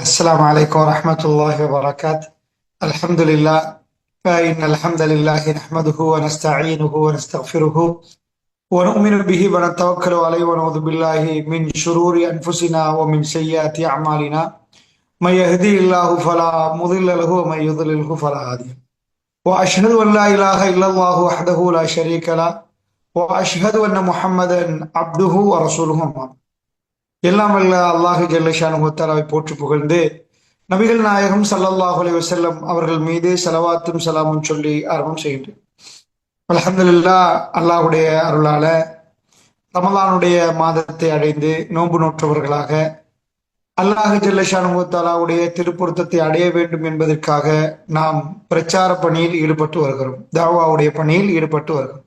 السلام عليكم ورحمة الله وبركاته. الحمد لله. فإن الحمد لله نحمده ونستعينه ونستغفره ونؤمن به ونتوكل عليه ونعوذ بالله من شرور أنفسنا ومن سيئات أعمالنا. من يهدي الله فلا مضل له ومن يضلله فلا هادي له. وأشهد أن لا إله إلا الله وحده لا شريك له وأشهد أن محمدا عبده ورسوله. எல்லாம் வல்ல அல்லாஹு ஜல்லஷானு தஆலாவை போற்றி புகழ்ந்து நபிகள் நாயகம் ஸல்லல்லாஹு அலைஹி வஸல்லம் அவர்கள் மீது ஸலவாத்தும் ஸலாமும் சொல்லி ஆரம்பம் செய்கின்றேன். அல்ஹம்துலில்லாஹ், அல்லாஹ்வுடைய அருளால ரமலானுடைய மாதத்தை அடைந்து நோன்பு நோற்றவர்களாக அல்லாஹு ஜல்லஷானு தஆலாவுடைய திருப்பொருத்தத்தை அடைய வேண்டும் என்பதற்காக நாம் பிரச்சார பணியில் ஈடுபட்டு வருகிறோம், தாவாவுடைய பணியில் ஈடுபட்டு வருகிறோம்.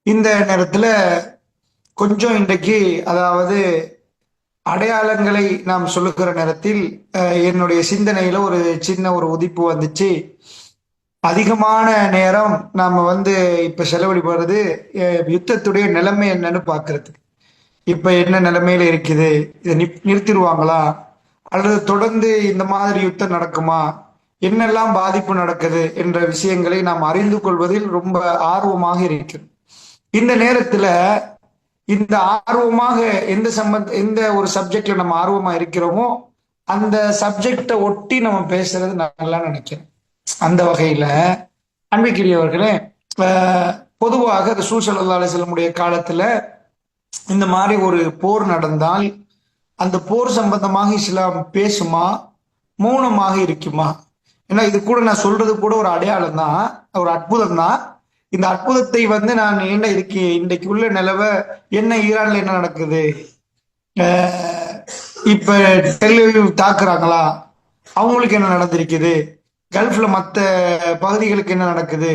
இந்த நேரத்துல கொஞ்சம் இன்றைக்கு அதாவது அடையாளங்களை நாம் சொல்லுகிற நேரத்தில் என்னுடைய சிந்தனையில ஒரு சின்ன உதிப்பு வந்துச்சு. அதிகமான நேரம் நாம இப்ப செலவழிப்படுறது யுத்தத்துடைய நிலைமை என்னன்னு பாக்குறதுக்கு. இப்ப என்ன நிலைமையில இருக்குது, இதை நிறுத்திடுவாங்களா அல்லது தொடர்ந்து இந்த மாதிரி யுத்தம் நடக்குமா, என்னெல்லாம் பாதிப்பு நடக்குது என்ற விஷயங்களை நாம் அறிந்து கொள்வதில் ரொம்ப ஆர்வமாக இருக்கிறோம். இந்த நேரத்துல இந்த ஆர்வமாக எந்த ஒரு சப்ஜெக்ட்ல நம்ம ஆர்வமா இருக்கிறோமோ அந்த சப்ஜெக்டை ஒட்டி நம்ம பேசுறது நல்லா நினைக்கிறேன். அந்த வகையில அன்பிற்குரியவர்களே, பொதுவாக ரசூல் ஸல்லல்லாஹு அலைஹி வஸல்லம் காலத்துல இந்த மாதிரி ஒரு போர் நடந்தால் அந்த போர் சம்பந்தமாக இஸ்லாம் பேசுமா, மௌனமாக இருக்குமா? ஏன்னா இது கூட நான் சொல்றது கூட ஒரு அடையாளம் தான், ஒரு அற்புதம் தான். இந்த அற்புதத்தை நான் என்ன இன்றைக்கு உள்ள நிலவ என்ன, ஈரான்ல என்ன நடக்குது, இப்ப டெல்அவீவ் தாக்குறாங்களா, அவங்களுக்கு என்ன நடந்திருக்குது, கல்ஃப்ல மற்ற பகுதிகளுக்கு என்ன நடக்குது,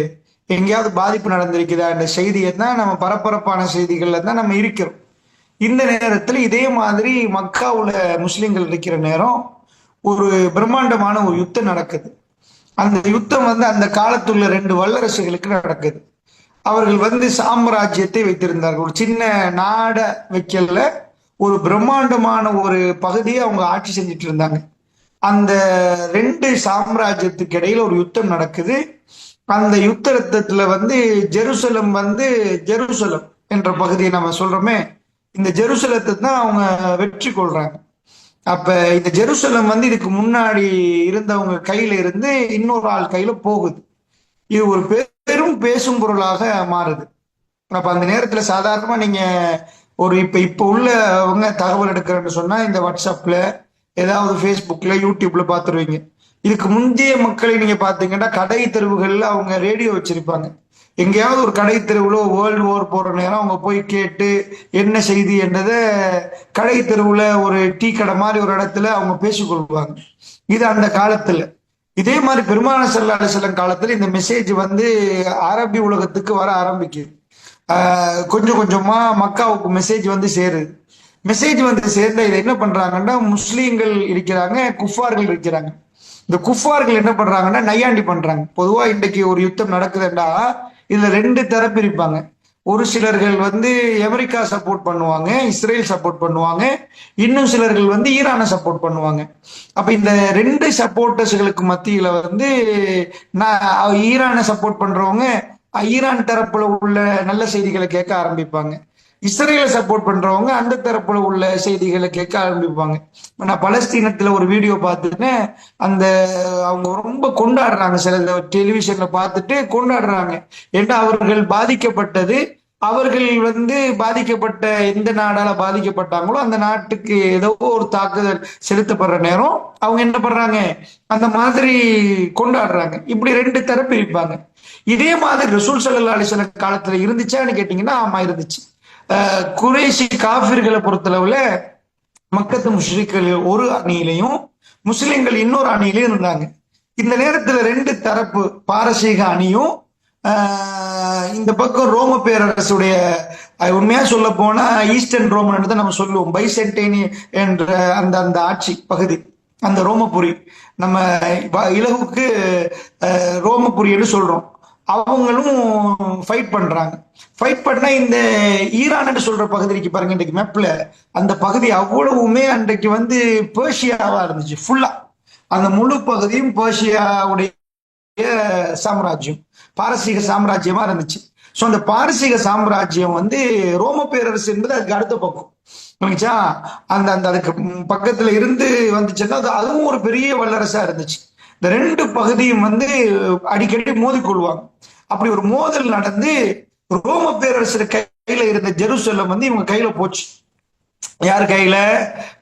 எங்கேயாவது பாதிப்பு நடந்திருக்குதா என்ற செய்தியை தான் நம்ம பரபரப்பான செய்திகள்ல தான் நம்ம இருக்கிறோம். இந்த நேரத்துல இதே மாதிரி மக்காவுல முஸ்லிம்கள் இருக்கிற நேரம் ஒரு பிரம்மாண்டமான ஒரு யுத்தம் நடக்குது. அந்த யுத்தம் அந்த காலத்துள்ள 2 வல்லரசுகளுக்கு நடக்குது. அவர்கள் சாம்ராஜ்யத்தை வைத்திருந்தார்கள். ஒரு சின்ன நாட வைக்கல, ஒரு பிரம்மாண்டமான ஒரு பகுதியை அவங்க ஆட்சி செஞ்சுட்டு இருந்தாங்க. அந்த 2 சாம்ராஜ்யத்துக்கு இடையில ஒரு யுத்தம் நடக்குது. அந்த யுத்தத்துல ஜெருசலம் ஜெருசலம் என்ற பகுதியை நம்ம சொல்றோமே, இந்த ஜெருசலத்தை தான் அவங்க வெற்றி கொள்றாங்க. அப்ப இந்த ஜெருசலம் இதுக்கு முன்னாடி இருந்தவங்க கையில இருந்து இன்னொரு ஆள் கையில போகுது. இது ஒரு பெரும் பேசும் பொருளாக மாறுது. அப்ப அந்த நேரத்துல சாதாரணமா நீங்க இப்ப உள்ளவங்க தகவல் எடுக்கிறேன்னு சொன்னா இந்த வாட்ஸ்அப்ல, ஏதாவது ஃபேஸ்புக்ல, யூடியூப்ல பாத்துருவீங்க. இதுக்கு முந்தைய மக்களை நீங்க பாத்தீங்கன்னா கடை தெருவுகள்ல அவங்க ரேடியோ வச்சிருப்பாங்க. எங்கேயாவது ஒரு கடை தெருவுல வேர்ல்டு வார் போற நேரம் அவங்க போய் கேட்டு என்ன செய்தி என்றதை கடை தெருவுல ஒரு டீ கடை மாதிரி ஒரு இடத்துல அவங்க பேசிக்கொள்வாங்க. இது அந்த காலத்துல. இதே மாதிரி பெருமானார் ஸல்லல்லாஹு அலைஹி வஸல்லம் காலத்துல இந்த மெசேஜ் அரபி உலகத்துக்கு வர ஆரம்பிக்குது. கொஞ்சம் கொஞ்சமா மக்காவுக்கு மெசேஜ் சேருது. மெசேஜ் சேர்ந்த இதை என்ன பண்றாங்கன்னா, முஸ்லீம்கள் இருக்கிறாங்க, குஃபார்கள் இருக்கிறாங்க. இந்த குஃபார்கள் என்ன பண்றாங்கன்னா நையாண்டி பண்றாங்க. பொதுவா இன்றைக்கு ஒரு யுத்தம் நடக்குதுன்னா இதுல 2 தரப்பு இருப்பாங்க. ஒரு சிலர்கள் அமெரிக்கா சப்போர்ட் பண்ணுவாங்க, இஸ்ரேல் சப்போர்ட் பண்ணுவாங்க, இன்னும் சிலர்கள் ஈரானை சப்போர்ட் பண்ணுவாங்க. அப்ப இந்த 2 சப்போர்ட்டர்ஸ்களுக்கு மத்தியில ஈரானை சப்போர்ட் பண்றவங்க ஈரான் தரப்புல உள்ள நல்ல செய்திகளை கேட்க ஆரம்பிப்பாங்க. இஸ்ரேலை சப்போர்ட் பண்றவங்க அந்த தரப்புல உள்ள செய்திகளை கேட்க ஆரம்பிப்பாங்க. நான் பலஸ்தீனத்துல ஒரு வீடியோ பார்த்துட்டேன். அவங்க ரொம்ப கொண்டாடுறாங்க, சில டெலிவிஷன்ல பார்த்துட்டு கொண்டாடுறாங்க. ஏன்னா அவர்கள் பாதிக்கப்பட்டது, அவர்கள் பாதிக்கப்பட்ட எந்த நாடால பாதிக்கப்பட்டாங்களோ அந்த நாட்டுக்கு ஏதோ ஒரு தாக்குதல் செலுத்தப்படுற நேரம் அவங்க என்ன பண்றாங்க, அந்த மாதிரி கொண்டாடுறாங்க. இப்படி 2 தரப்பு இருப்பாங்க. இதே மாதிரி ரசூல் ஸல்லல்லாஹு அலைஹி வஸல்லம் காலத்துல இருந்துச்சான்னு கேட்டீங்கன்னா ஆமா, இருந்துச்சு. குறைஷி காஃபிர்களை பொறுத்தளவுல மக்கத்து முஷ்ரிக்கள் ஒரு அணியிலையும் முஸ்லிம்கள் இன்னொரு அணியிலையும் இருந்தாங்க. இந்த நேரத்துல 2 தரப்பு, பாரசீக அணியும் இந்த பக்கம் ரோம பேரரசுடைய, உண்மையா சொல்ல போனா ஈஸ்டர்ன் ரோமன் தான் நம்ம சொல்லுவோம், பைசென்டைனி என்ற அந்த ஆட்சி பகுதி, அந்த ரோமபுரி, நம்ம இலகுக்கு ரோமபுரி என்று சொல்றோம். அவங்களும் ஃபைட் பண்றாங்க. ஃபைட் பண்ணா இந்த ஈரான் சொல்ற பகுதிக்கு பாருங்க, இன்றைக்கு மேப்ல அந்த பகுதி அவ்வளவுமே அன்றைக்கு வந்து பேர்ஷியாவா இருந்துச்சு ஃபுல்லா. அந்த முழு பகுதியும் பேர்ஷியாவுடைய சாம்ராஜ்யம், பாரசீக சாம்ராஜ்யமா இருந்துச்சு. ஸோ அந்த பாரசீக சாம்ராஜ்யம் வந்து ரோம பேரரசு என்பது அதுக்கு அடுத்த பக்கம் புரியுச்சா. அந்த அந்த அதுக்கு பக்கத்துல இருந்து வந்துச்சுன்னா அதுவும் ஒரு பெரிய வல்லரசா இருந்துச்சு. இந்த ரெண்டு பகுதியும் வந்து அடிக்கடி மோதிக்கொள்வாங்க. அப்படி ஒரு மோதல் நடந்து ரோம பேரரசர் கையில இருந்த ஜெருசலம் வந்து இவங்க கையில போச்சு. யார் கையில?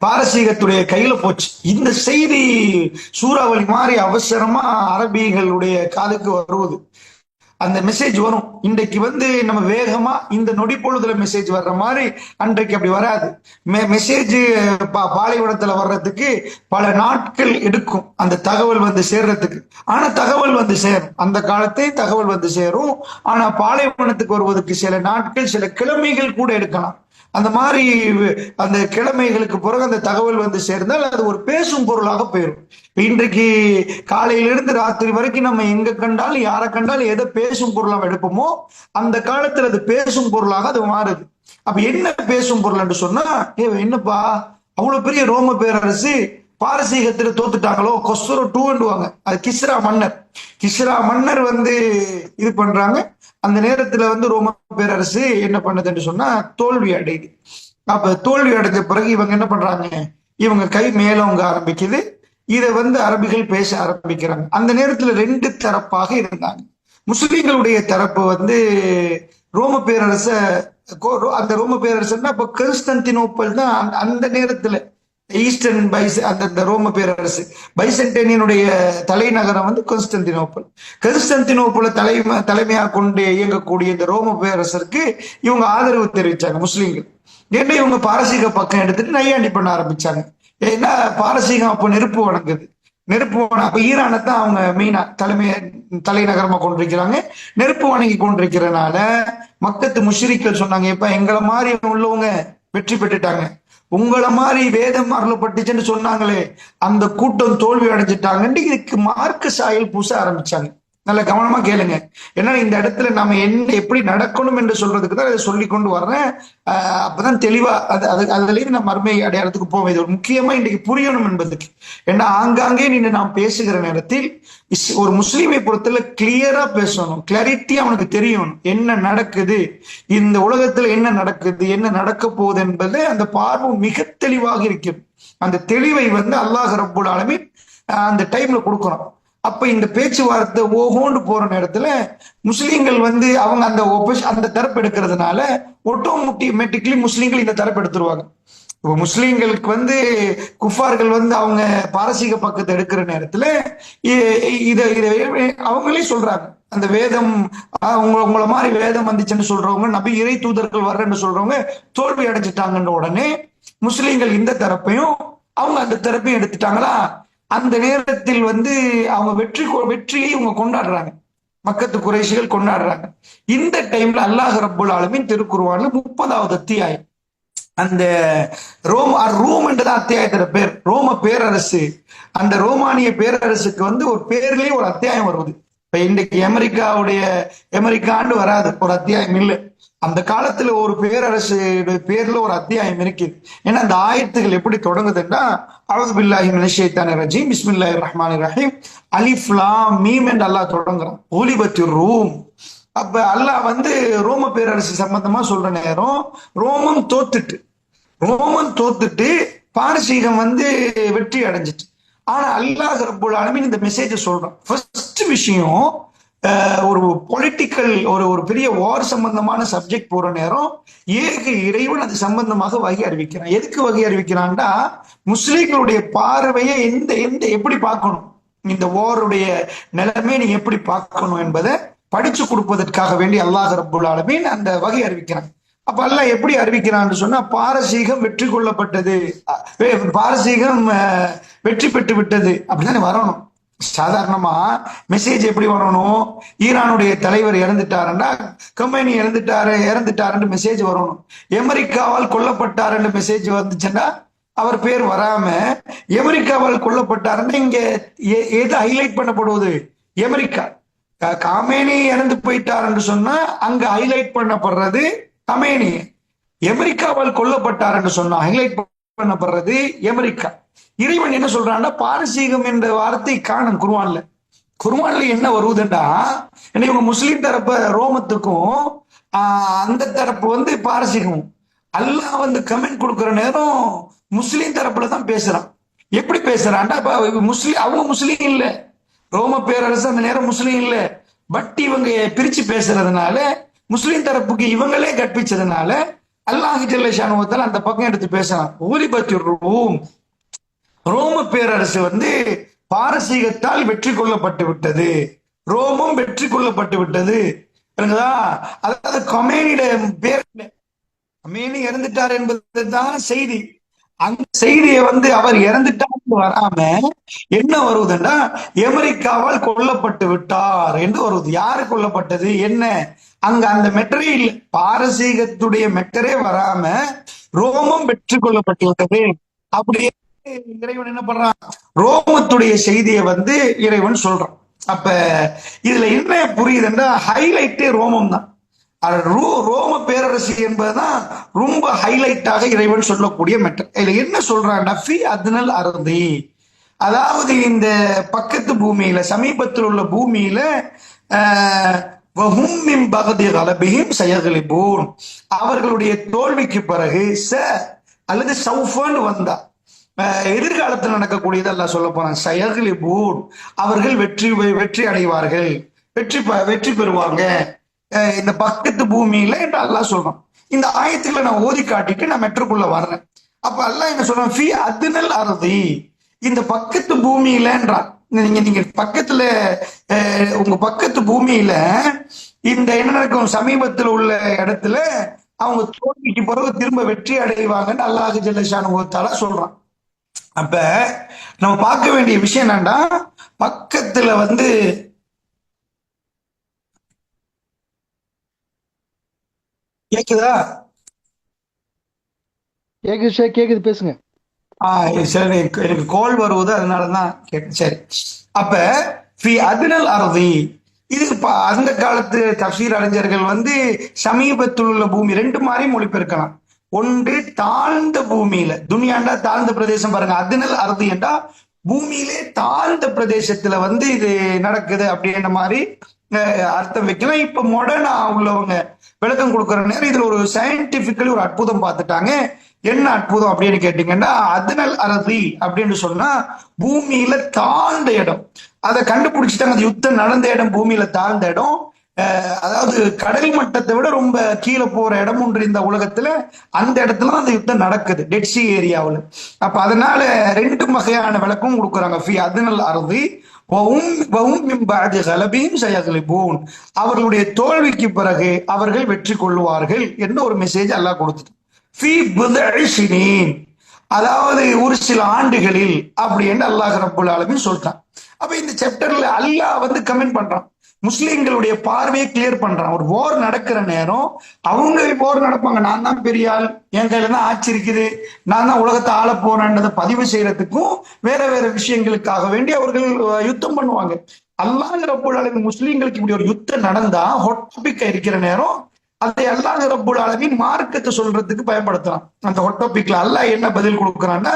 பாரசீகத்துடைய கையில போச்சு. இந்த செய்தி சூறாவளி மாதிரி அவசரமா அரபிகளுடைய காதுக்கு வருவது. அந்த மெசேஜ் வரும். இன்றைக்கு வந்து நம்ம வேகமா இந்த நொடி பொழுதுல மெசேஜ் வர்ற மாதிரி அன்றைக்கு அப்படி வராது. மெசேஜ் பாலைவனத்துல வர்றதுக்கு பல நாட்கள் எடுக்கும் அந்த தகவல் வந்து சேர்றதுக்கு. ஆனா தகவல் வந்து சேரும், அந்த காலத்தே தகவல் வந்து சேரும். ஆனா பாலைவனத்துக்கு வருவதற்கு சில நாட்கள், சில கிழமைகள் கூட எடுக்கலாம். அந்த மாதிரி அந்த கிழமைகளுக்கு பிறகு அந்த தகவல் வந்து சேர்ந்தால் அது ஒரு பேசும் பொருளாக போயிடும். இன்றைக்கு காலையிலிருந்து ராத்திரி வரைக்கும் நம்ம எங்க கண்டாலும் யாரை கண்டாலும் எதை பேசும் பொருளாக எடுப்போமோ அந்த காலத்துல அது பேசும் பொருளாக அது மாறுது. அப்ப என்ன பேசும் பொருள் என்று சொன்னா, என்னப்பா அவ்வளவு பெரிய ரோம பேரரசு பாரசீகத்துல தோத்துட்டாங்களோ, கொஸ்தரோ டூண்டுவாங்க. அது கிஸ்ரா மன்னர். கிஸ்ரா மன்னர் வந்து இது பண்றாங்க. அந்த நேரத்துல வந்து ரோம பேரரசு என்ன பண்ணுதுன்னு சொன்னா தோல்வி அடையுது. அப்ப தோல்வி அடைஞ்ச பிறகு இவங்க என்ன பண்றாங்க, இவங்க கை மேலோங்க ஆரம்பிக்குது. இதை வந்து அரபிகள் பேச ஆரம்பிக்கிறாங்க. அந்த நேரத்துல ரெண்டு தரப்பாக இருந்தாங்க. முஸ்லிம்களுடைய தரப்பு வந்து ரோம பேரரச, அந்த ரோம பேரரசுன்னா இப்ப கான்ஸ்டன்டினோப்பிள் தான் அந்த நேரத்துல ஈஸ்டர்ன் அந்த ரோம பேரரசு. பைசன்டேனியனுடைய தலைநகரம் வந்து கான்ஸ்டன்டினோப்பிள். கான்ஸ்டன்டினோப்பிளை தலைமையாக கொண்டு இயங்கக்கூடிய இந்த ரோம பேரரசருக்கு இவங்க ஆதரவு தெரிவிச்சாங்க முஸ்லீம்கள். ஏன்னா இவங்க பாரசீக பக்கம் எடுத்துட்டு நையாண்டி பண்ண ஆரம்பிச்சாங்க. ஏன்னா பாரசீகம் அப்போ நெருப்பு வணங்குது. அப்ப ஈரானை தான் அவங்க மெயினா தலைநகரமா கொண்டிருக்கிறாங்க. நெருப்பு வணங்கி கொண்டிருக்கிறனால மக்கத்து முஷ்ரிக்கள் சொன்னாங்க, இப்ப எங்களை மாதிரி உள்ளவங்க வெற்றி பெற்றுட்டாங்க, உங்களை மாதிரி வேதம் அருளப்பட்டுச்சுன்னு சொன்னாங்களே அந்த கூட்டம் தோல்வி அடைஞ்சிட்டாங்கன்னு இதுக்கு மார்க்க சாயல் பூச ஆரம்பிச்சாங்க. நல்ல கவனமா கேளுங்க. ஏன்னா இந்த இடத்துல நம்ம என்ன எப்படி நடக்கணும் என்று சொல்றதுக்கு தான் இதை சொல்லி கொண்டு வர்றேன். அப்பதான் தெளிவா அதுலயும் நம்ம மர்மை அடையாளத்துக்கு போவோம். இது ஒரு முக்கியமா இன்னைக்கு புரியணும் என்பதுக்கு. ஏன்னா ஆங்காங்கே நின்று நாம் பேசுகிற நேரத்தில் ஒரு முஸ்லீமை பொறுத்தல கிளியரா பேசணும், கிளாரிட்டியா அவனுக்கு தெரியணும் என்ன நடக்குது, இந்த உலகத்துல என்ன நடக்குது, என்ன நடக்க போகுது என்பது அந்த பார்வை மிக தெளிவாக இருக்கிறது. அந்த தெளிவை வந்து அல்லாஹ் ரப்புல் ஆலமீன் அந்த டைம்ல கொடுக்கணும். அப்ப இந்த பேச்சுவார்த்தை ஓஹோண்டு போற நேரத்துல முஸ்லீம்கள் வந்து அவங்க அந்த தரப்பு எடுக்கிறதுனால ஆட்டோமேட்டிக்லி முஸ்லீம்கள் இந்த தரப்பு எடுத்துருவாங்க. இப்போ முஸ்லீம்களுக்கு வந்து குஃபார்கள் வந்து அவங்க பாரசீக பக்கத்தை எடுக்கிற நேரத்துல அவங்களே சொல்றாங்க, அந்த வேதம் உங்களை மாதிரி வேதம் வந்துச்சுன்னு சொல்றவங்க, நபி இறை தூதர்கள் வர்றேன்னு சொல்றவங்க தோல்வி அடைஞ்சிட்டாங்கன்னு உடனே முஸ்லீம்கள் இந்த தரப்பையும் அவங்க அந்த தரப்பையும் எடுத்துட்டாங்களா. அந்த நேரத்தில் வந்து அவங்க வெற்றியை இவங்க கொண்டாடுறாங்க, மக்கத்து குறைஷிகள் கொண்டாடுறாங்க. இந்த டைம்ல அல்லாஹ் ரப்புல் ஆலமீன் திருக்குர்ஆன்ல 30வது அத்தியாயம், அந்த ரோம் என்றதான் அத்தியாயத்துல பேர், ரோம பேரரசு. அந்த ரோமானிய பேரரசுக்கு வந்து ஒரு பேர்லயே ஒரு அத்தியாயம் வருவது. இப்ப இன்றைக்கு அமெரிக்காண்டு வராது, ஒரு அத்தியாயம் இல்லை. அந்த காலத்துல ஒரு பேரரசு பேர்ல ஒரு அத்தியாயம் இருக்குது. ஏன்னா அந்த ஆயத்துகள் எப்படி தொடங்குதுன்னா, அஊது பில்லாஹி மினஷ் ஷைத்தானிர் ரஜீம், பிஸ்மில்லாஹிர் ரஹ்மானிர் ரஹீம், அலிஃப் லாம் மீம் என்று அல்லாஹ் தொடங்குறான். ஊலிபத்திர் ரூம். அப்ப அல்லாஹ் வந்து ரோம பேரரசு சம்பந்தமா சொல்ற நேரம் ரோமன் தோத்துட்டு பாரசீகம் வந்து வெற்றி அடைஞ்சிட்டு. ஆனா அல்லாஹ் ரப்புல் ஆலமீன் இந்த மெசேஜ் சொல்றான். ஃபர்ஸ்ட் விஷயம், ஒரு பொலிட்டிக்கல் ஒரு பெரிய வார் சம்பந்தமான சப்ஜெக்ட் போற நேரம் ஏக இறைவன் அது சம்பந்தமாக வகை அறிவிக்கிறான். எதுக்கு வகை அறிவிக்கிறான்டா, முஸ்லீம்களுடைய பார்வையை எப்படி பார்க்கணும், இந்த வாருடைய நிலைமை நீ எப்படி பார்க்கணும் என்பதை படிச்சு கொடுப்பதற்காக வேண்டி அல்லாஹ் ரப்புல் ஆலமீன் அந்த வகை அறிவிக்கிறான். அப்ப அல்லாஹ் எப்படி அறிவிக்கிறான்னு சொன்னா, பாரசீகம் வெற்றி கொள்ளப்பட்டது, பாரசீகம் வெற்றி பெற்று விட்டது அப்படித்தானே வரணும். சாதாரணமா மெசேஜ் எப்படி வரணும், ஈரானுடைய தலைவர் இறந்துட்டாருன்னா கம்பெனி இறந்துட்டாருன்னு மெசேஜ் வரணும். அமெரிக்காவால் கொல்லப்பட்டாருன்னு மெசேஜ் வந்துச்சுன்னா அவர் பேர் வராம அமெரிக்காவால் கொல்லப்பட்டாருன்னு இங்க எது ஹைலைட் பண்ணப்படுவது, அமெரிக்கா. காமேனி இறந்து போயிட்டார் என்று சொன்னா அங்க ஹைலைட் பண்ணப்படுறது கமேனி. அமெரிக்காவால் கொல்லப்பட்டார் என்று சொன்னா ஹைலைட் பண்ணப்படுறது அமெரிக்கா. இறைவன் என்ன சொல்றான்னா பாரசீகம் என்ற வார்த்தை காணும் குர்ஆன்ல. குர்ஆன்ல என்ன வருவதுண்டா, இவங்க முஸ்லீம் தரப்பு ரோமத்துக்கும் அந்த தரப்பு வந்து பாரசீகமும். அல்லாஹ் வந்து கமெண்ட் கொடுக்கிற நேரம் முஸ்லீம் தரப்புல தான் பேசுறான். எப்படி பேசுறான்டா, முஸ்லீம் அவங்க முஸ்லீம் இல்ல, ரோம பேரரசு அந்த நேரம் முஸ்லீம் இல்ல. பட் இவங்க பிரிச்சு பேசுறதுனால முஸ்லீம் தரப்புக்கு இவங்களே கற்பிச்சதுனால அல்லாஹ் ஜல்ல ஷானுவத்தால் அந்த பக்கம் எடுத்து பேசலாம். ரூம், ரோம பேரரசு வந்து பாரசீகத்தால் வெற்றி கொள்ளப்பட்டு விட்டது, ரோமும் வெற்றி கொள்ளப்பட்டு விட்டது. அதாவது கொமேனிட பேர் கமேனி இறந்துட்டார் என்பது தான் செய்தி. அந்த செய்தியை வந்து அவர் இறந்துட்டார் வராம என்ன வருவதுன்னா அமெரிக்காவால் கொல்லப்பட்டு விட்டார் என்று வருவது. யாரு கொல்லப்பட்டது என்ன, அங்க அந்த மெட்டரே இல்லை, பாரசீகத்துடைய மெட்டரே வராம ரோமம் வெற்றி கொள்ளப்பட்டு விட்டது. அப்படியே இறைவன் என்ன பண்றான், ரோமத்துடைய செய்தியை வந்து இறைவன் சொல்றான். அப்ப இதுல என்ன புரியுதுன்னா ஹைலைட்டே ரோமம் தான். ரோம பேரரசு என்பதுதான் ரொம்ப ஹைலைட்டாக இறைவன் சொல்லக்கூடிய மெட்டர். இதுல என்ன சொல்றான்னா ஃபி அத்னல் அர்தி, அதாவது இந்த பக்கத்து பூமியில சமீபத்தில் உள்ள பூமியில அவர்களுடைய தோல்விக்கு பிறகு அல்லது சௌஃபான்னு வந்தா எதிர்காலத்தில் நடக்கக்கூடியது அல்லாஹ் சொல்ல போறான். சயக்லிபூன், அவர்கள் வெற்றி அடைவார்கள், வெற்றி பெறுவாங்க இந்த பக்கத்து பூமியில என்று அல்லாஹ் சொல்றான். இந்த ஆயத்துல நான் ஓதி காட்டிட்டு நான் மெட்ருக்குள்ள வர்றேன். அப்ப அல்லாஹ் என்ன சொல்றான், ஃபி அத்னல் அர்தி, இந்த பக்கத்து பூமியிலன்றான். நீங்க பக்கத்துல உங்க பக்கத்து பூமியில இந்த என்ன நடக்கும், சமீபத்தில் உள்ள இடத்துல அவங்க தோல்விக்கு பிறகு திரும்ப வெற்றி அடைவாங்கன்னு அல்லாஹ் ஜல்ல ஷானுஹு தஆலா சொல்றான். அப்ப நம்ம பார்க்க வேண்டிய விஷயம் என்னன்னா, பக்கத்துல வந்து கேக்குதா? கேக்குது பேசுங்க. சரி, எனக்கு கோல் வருவது அதனாலதான் கேட்டேன். சரி, அப்ப ஃபி அத்னல் அர்தி, இது அந்த காலத்து தஃசீர் அறிஞர்கள் வந்து சமீபத்தில் உள்ள பூமி ரெண்டு மாதிரி மொழிபெயர்க்கலாம். ஒன்று தாழ்ந்த பூமியில, துனியாண்டா தாழ்ந்த பிரதேசம் பாருங்க, அத்னல் அர்தி என்றா பூமியிலே தாழ்ந்த பிரதேசத்துல வந்து இது நடக்குது அப்படின்ற மாதிரி அர்த்தம் வைக்கலாம். இப்ப மாடர்னா உள்ளவங்க விளக்கம் கொடுக்குற நேரம் இதுல ஒரு சயின்டிபிக்கலி ஒரு அற்புதம் பார்த்துட்டாங்க. என்ன அற்புதம் அப்படின்னு கேட்டீங்கன்னா, அத்னல் அர்தி அப்படின்னு சொன்னா பூமியில தாழ்ந்த இடம், அதை கண்டுபிடிச்சிட்டாங்க. அந்த யுத்தம் நடந்த இடம் பூமியில தாழ்ந்த இடம், அதாவது கடல் மட்டத்தை விட ரொம்ப கீழே போற இடம் ஒன்று இந்த உலகத்துல, அந்த இடத்துல அந்த யுத்தம் நடக்குது, டெட் சி ஏரியாவில். அப்ப அதனால ரெண்டு வகையான விளக்கம் கொடுக்குறாங்க. ஃபி அத்னல் அர்தி அவர்களுடைய தோல்விக்கு பிறகு அவர்கள் வெற்றி கொள்வார்கள் என்று ஒரு மெசேஜ் அல்லாஹ் கொடுத்துட்டு, அதாவது ஒரு சில ஆண்டுகளில் அப்படி என்று அல்லாஹ் ரப்புல் ஆலமீன் சொல்றான். அப்ப இந்த சாப்டர்ல அல்லாஹ் வந்து கமெண்ட் பண்றான், முஸ்லிம்களுடைய பார்வையை கிளியர் பண்றான். ஒரு போர் நடக்கிற நேரம் அவங்க போர் நடப்பாங்க, நான் தான் பெரிய ஆள், என் கையில தான் ஆட்சி இருக்குது, நான் தான் உலகத்தை ஆள போறேன்றதை பதிவு செய்யறதுக்கும் வேற வேற விஷயங்களுக்காக வேண்டி அவர்கள் யுத்தம் பண்ணுவாங்க. அல்லாஹ் ரப்புல் ஆலமீன் முஸ்லிம்களுக்கு இப்படி ஒரு யுத்தம் நடந்தா ஹாட் டாபிக்கா இருக்கிற நேரம் அதை அல்லாஹ் ரப்புல் ஆலமீன் மார்க்கத்தை சொல்றதுக்கு பயன்படுத்துறான். அந்த ஹாட் டாபிக்ல அல்லாஹ் என்ன பதில் கொடுக்குறான்னா,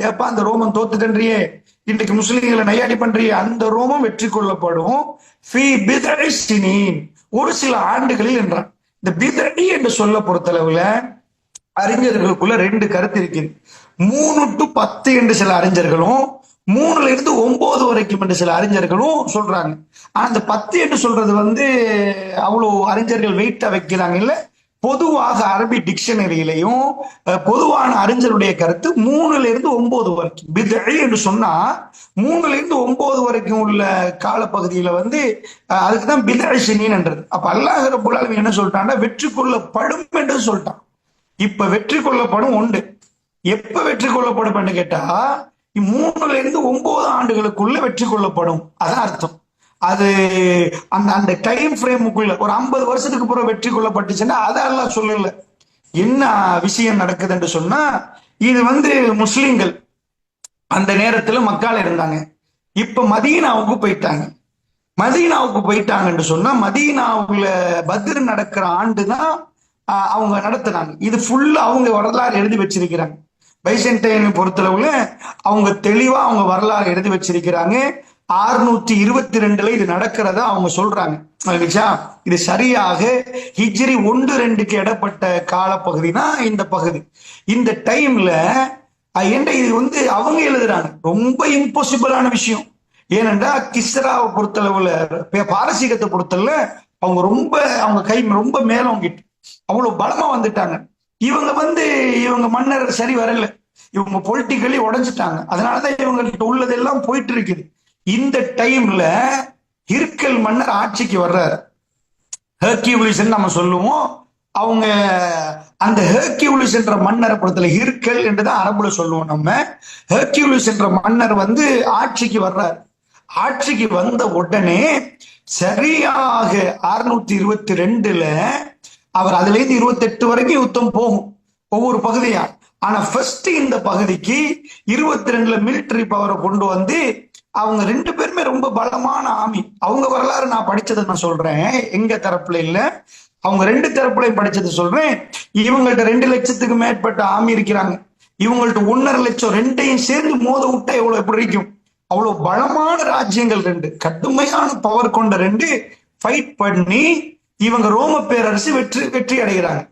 ஏப்பா அந்த ரோமன் தோத்துட்டன்றியே, இன்றைக்கு முஸ்லிம்களை நையாடி பண்றிய, அந்த ரோமம் வெற்றி கொள்ளப்படும் ஒரு சில ஆண்டுகளில் என்றான். இந்த பிதடி என்று சொல்ல பொறுத்தளவுல அறிஞர்களுக்குள்ள ரெண்டு கருத்து இருக்குது. 3 to 10 என்று சில அறிஞர்களும், 3ல இருந்து 9 வரைக்கும் என்று சில அறிஞர்களும் சொல்றாங்க. ஆனா அந்த 10 என்று சொல்றது வந்து அவ்வளவு அறிஞர்கள் வெயிட்டா வைக்கிறாங்க இல்ல. பொதுவாக அரபி டிக்ஷனரியிலையும் பொதுவான அறிஞருடைய கருத்து 3ல இருந்து 9 வரைக்கும். பிதஇ என்று சொன்னா 3ல இருந்து 9 வரைக்கும் உள்ள காலப்பகுதியில வந்து அதுக்குதான் பிதஇ சினீன்ன்றது. அப்ப அல்லாஹ் ரப்புல் ஆலமீன் என்ன சொல்லிட்டான்னா, வெற்றி கொள்ளப்படும் என்று சொல்லிட்டான். இப்ப வெற்றி கொள்ளப்படும் உண்டு. எப்ப வெற்றி கொள்ளப்படும் கேட்டா 3ல இருந்து 9 ஆண்டுகளுக்குள்ள வெற்றி கொள்ளப்படும், அதான் அர்த்தம். அது அந்த டைம் ஃப்ரேமுக்குள்ள ஒரு 50 வருஷத்துக்கு பிறகு வெற்றி கொள்ளப்பட்டுச்சுன்னா அதெல்லாம் சொல்லல. என்ன விஷயம் நடக்குது என்று சொன்னா, இது வந்து முஸ்லிம்கள் அந்த நேரத்துல மக்கால இருந்தாங்க, இப்ப மதீனாவுக்கு போயிட்டாங்க. மதீனாவுக்கு போயிட்டாங்கன்னு சொன்னா மதீனாவுல பத்ர் நடக்கிற ஆண்டுதான் அவங்க நடத்துனாங்க. இது ஃபுல்லா அவங்க வரலாறு எழுதி வச்சிருக்கிறாங்க. பைசன்டைனை பொறுத்தளவுல அவங்க தெளிவா அவங்க வரலாறு எழுதி வச்சிருக்கிறாங்க. 622 இது நடக்கிறதா அவங்க சொல்றாங்க. இது சரியாக ஹிஜ்ரி 1-2க்கு இடப்பட்ட காலப்பகுதி தான் இந்த பகுதி. இந்த டைம்ல என்ன இது அவங்க எழுதுறாங்க. ரொம்ப இம்பாசிபிளான விஷயம். ஏனென்றா கிஸ்ராவை பொறுத்தளவுல பாரசீகத்தை பொறுத்தளவுல அவங்க கை ரொம்ப மேலோங்கிட்டு அவ்வளவு பலமா வந்துட்டாங்க. இவங்க மன்னர் சரி வரல. இவங்க பொலிட்டிக்கலி உடைஞ்சிட்டாங்க. அதனாலதான் இவங்கள்ட்ட உள்ளதெல்லாம் போயிட்டு இருக்குது. இந்த டைம்ல ஹிர்கல் மன்னர் ஆட்சிக்கு வர்றாரு. ஹெர்கியூலிஸ் நம்ம சொல்லுவோம். அவங்க அந்த ஹெர்கியூலிஸ் என்ற மன்னரை பொறுத்தல ஹிர்கல் என்றுதான் அரபுல சொல்லுவோம் நம்ம. ஹெர்கியூலிஸ் என்ற மன்னர் ஆட்சிக்கு வர்றாரு. ஆட்சிக்கு வந்த உடனே சரியாக 622 அவர் அதுல இருந்து 28 வரைக்கும் யுத்தம் போகும் ஒவ்வொரு பகுதியா. ஆனா ஃபர்ஸ்ட் இந்த பகுதிக்கு 22 மிலிட்டரி பவரை கொண்டு அவங்க 2 பேருமே ரொம்ப பலமான ஆமி. அவங்க வரலாறு நான் படிச்சதை நான் சொல்றேன், எங்க தரப்புல இல்ல, அவங்க 2 தரப்புலையும் படிச்சது சொல்றேன். இவங்கள்ட்ட 2 லட்சத்துக்கு மேற்பட்ட ஆமி இருக்கிறாங்க. இவங்கள்ட்ட 1.5 லட்சம். 2ஐயும் சேர்ந்து மோத விட்டா எவ்வளவு எப்படி இருக்கும்? அவ்வளவு பலமான ராஜ்யங்கள் 2, கடுமையான பவர் கொண்ட 2 ஃபைட் பண்ணி இவங்க ரோம பேரரசு வெற்றி அடைகிறாங்க.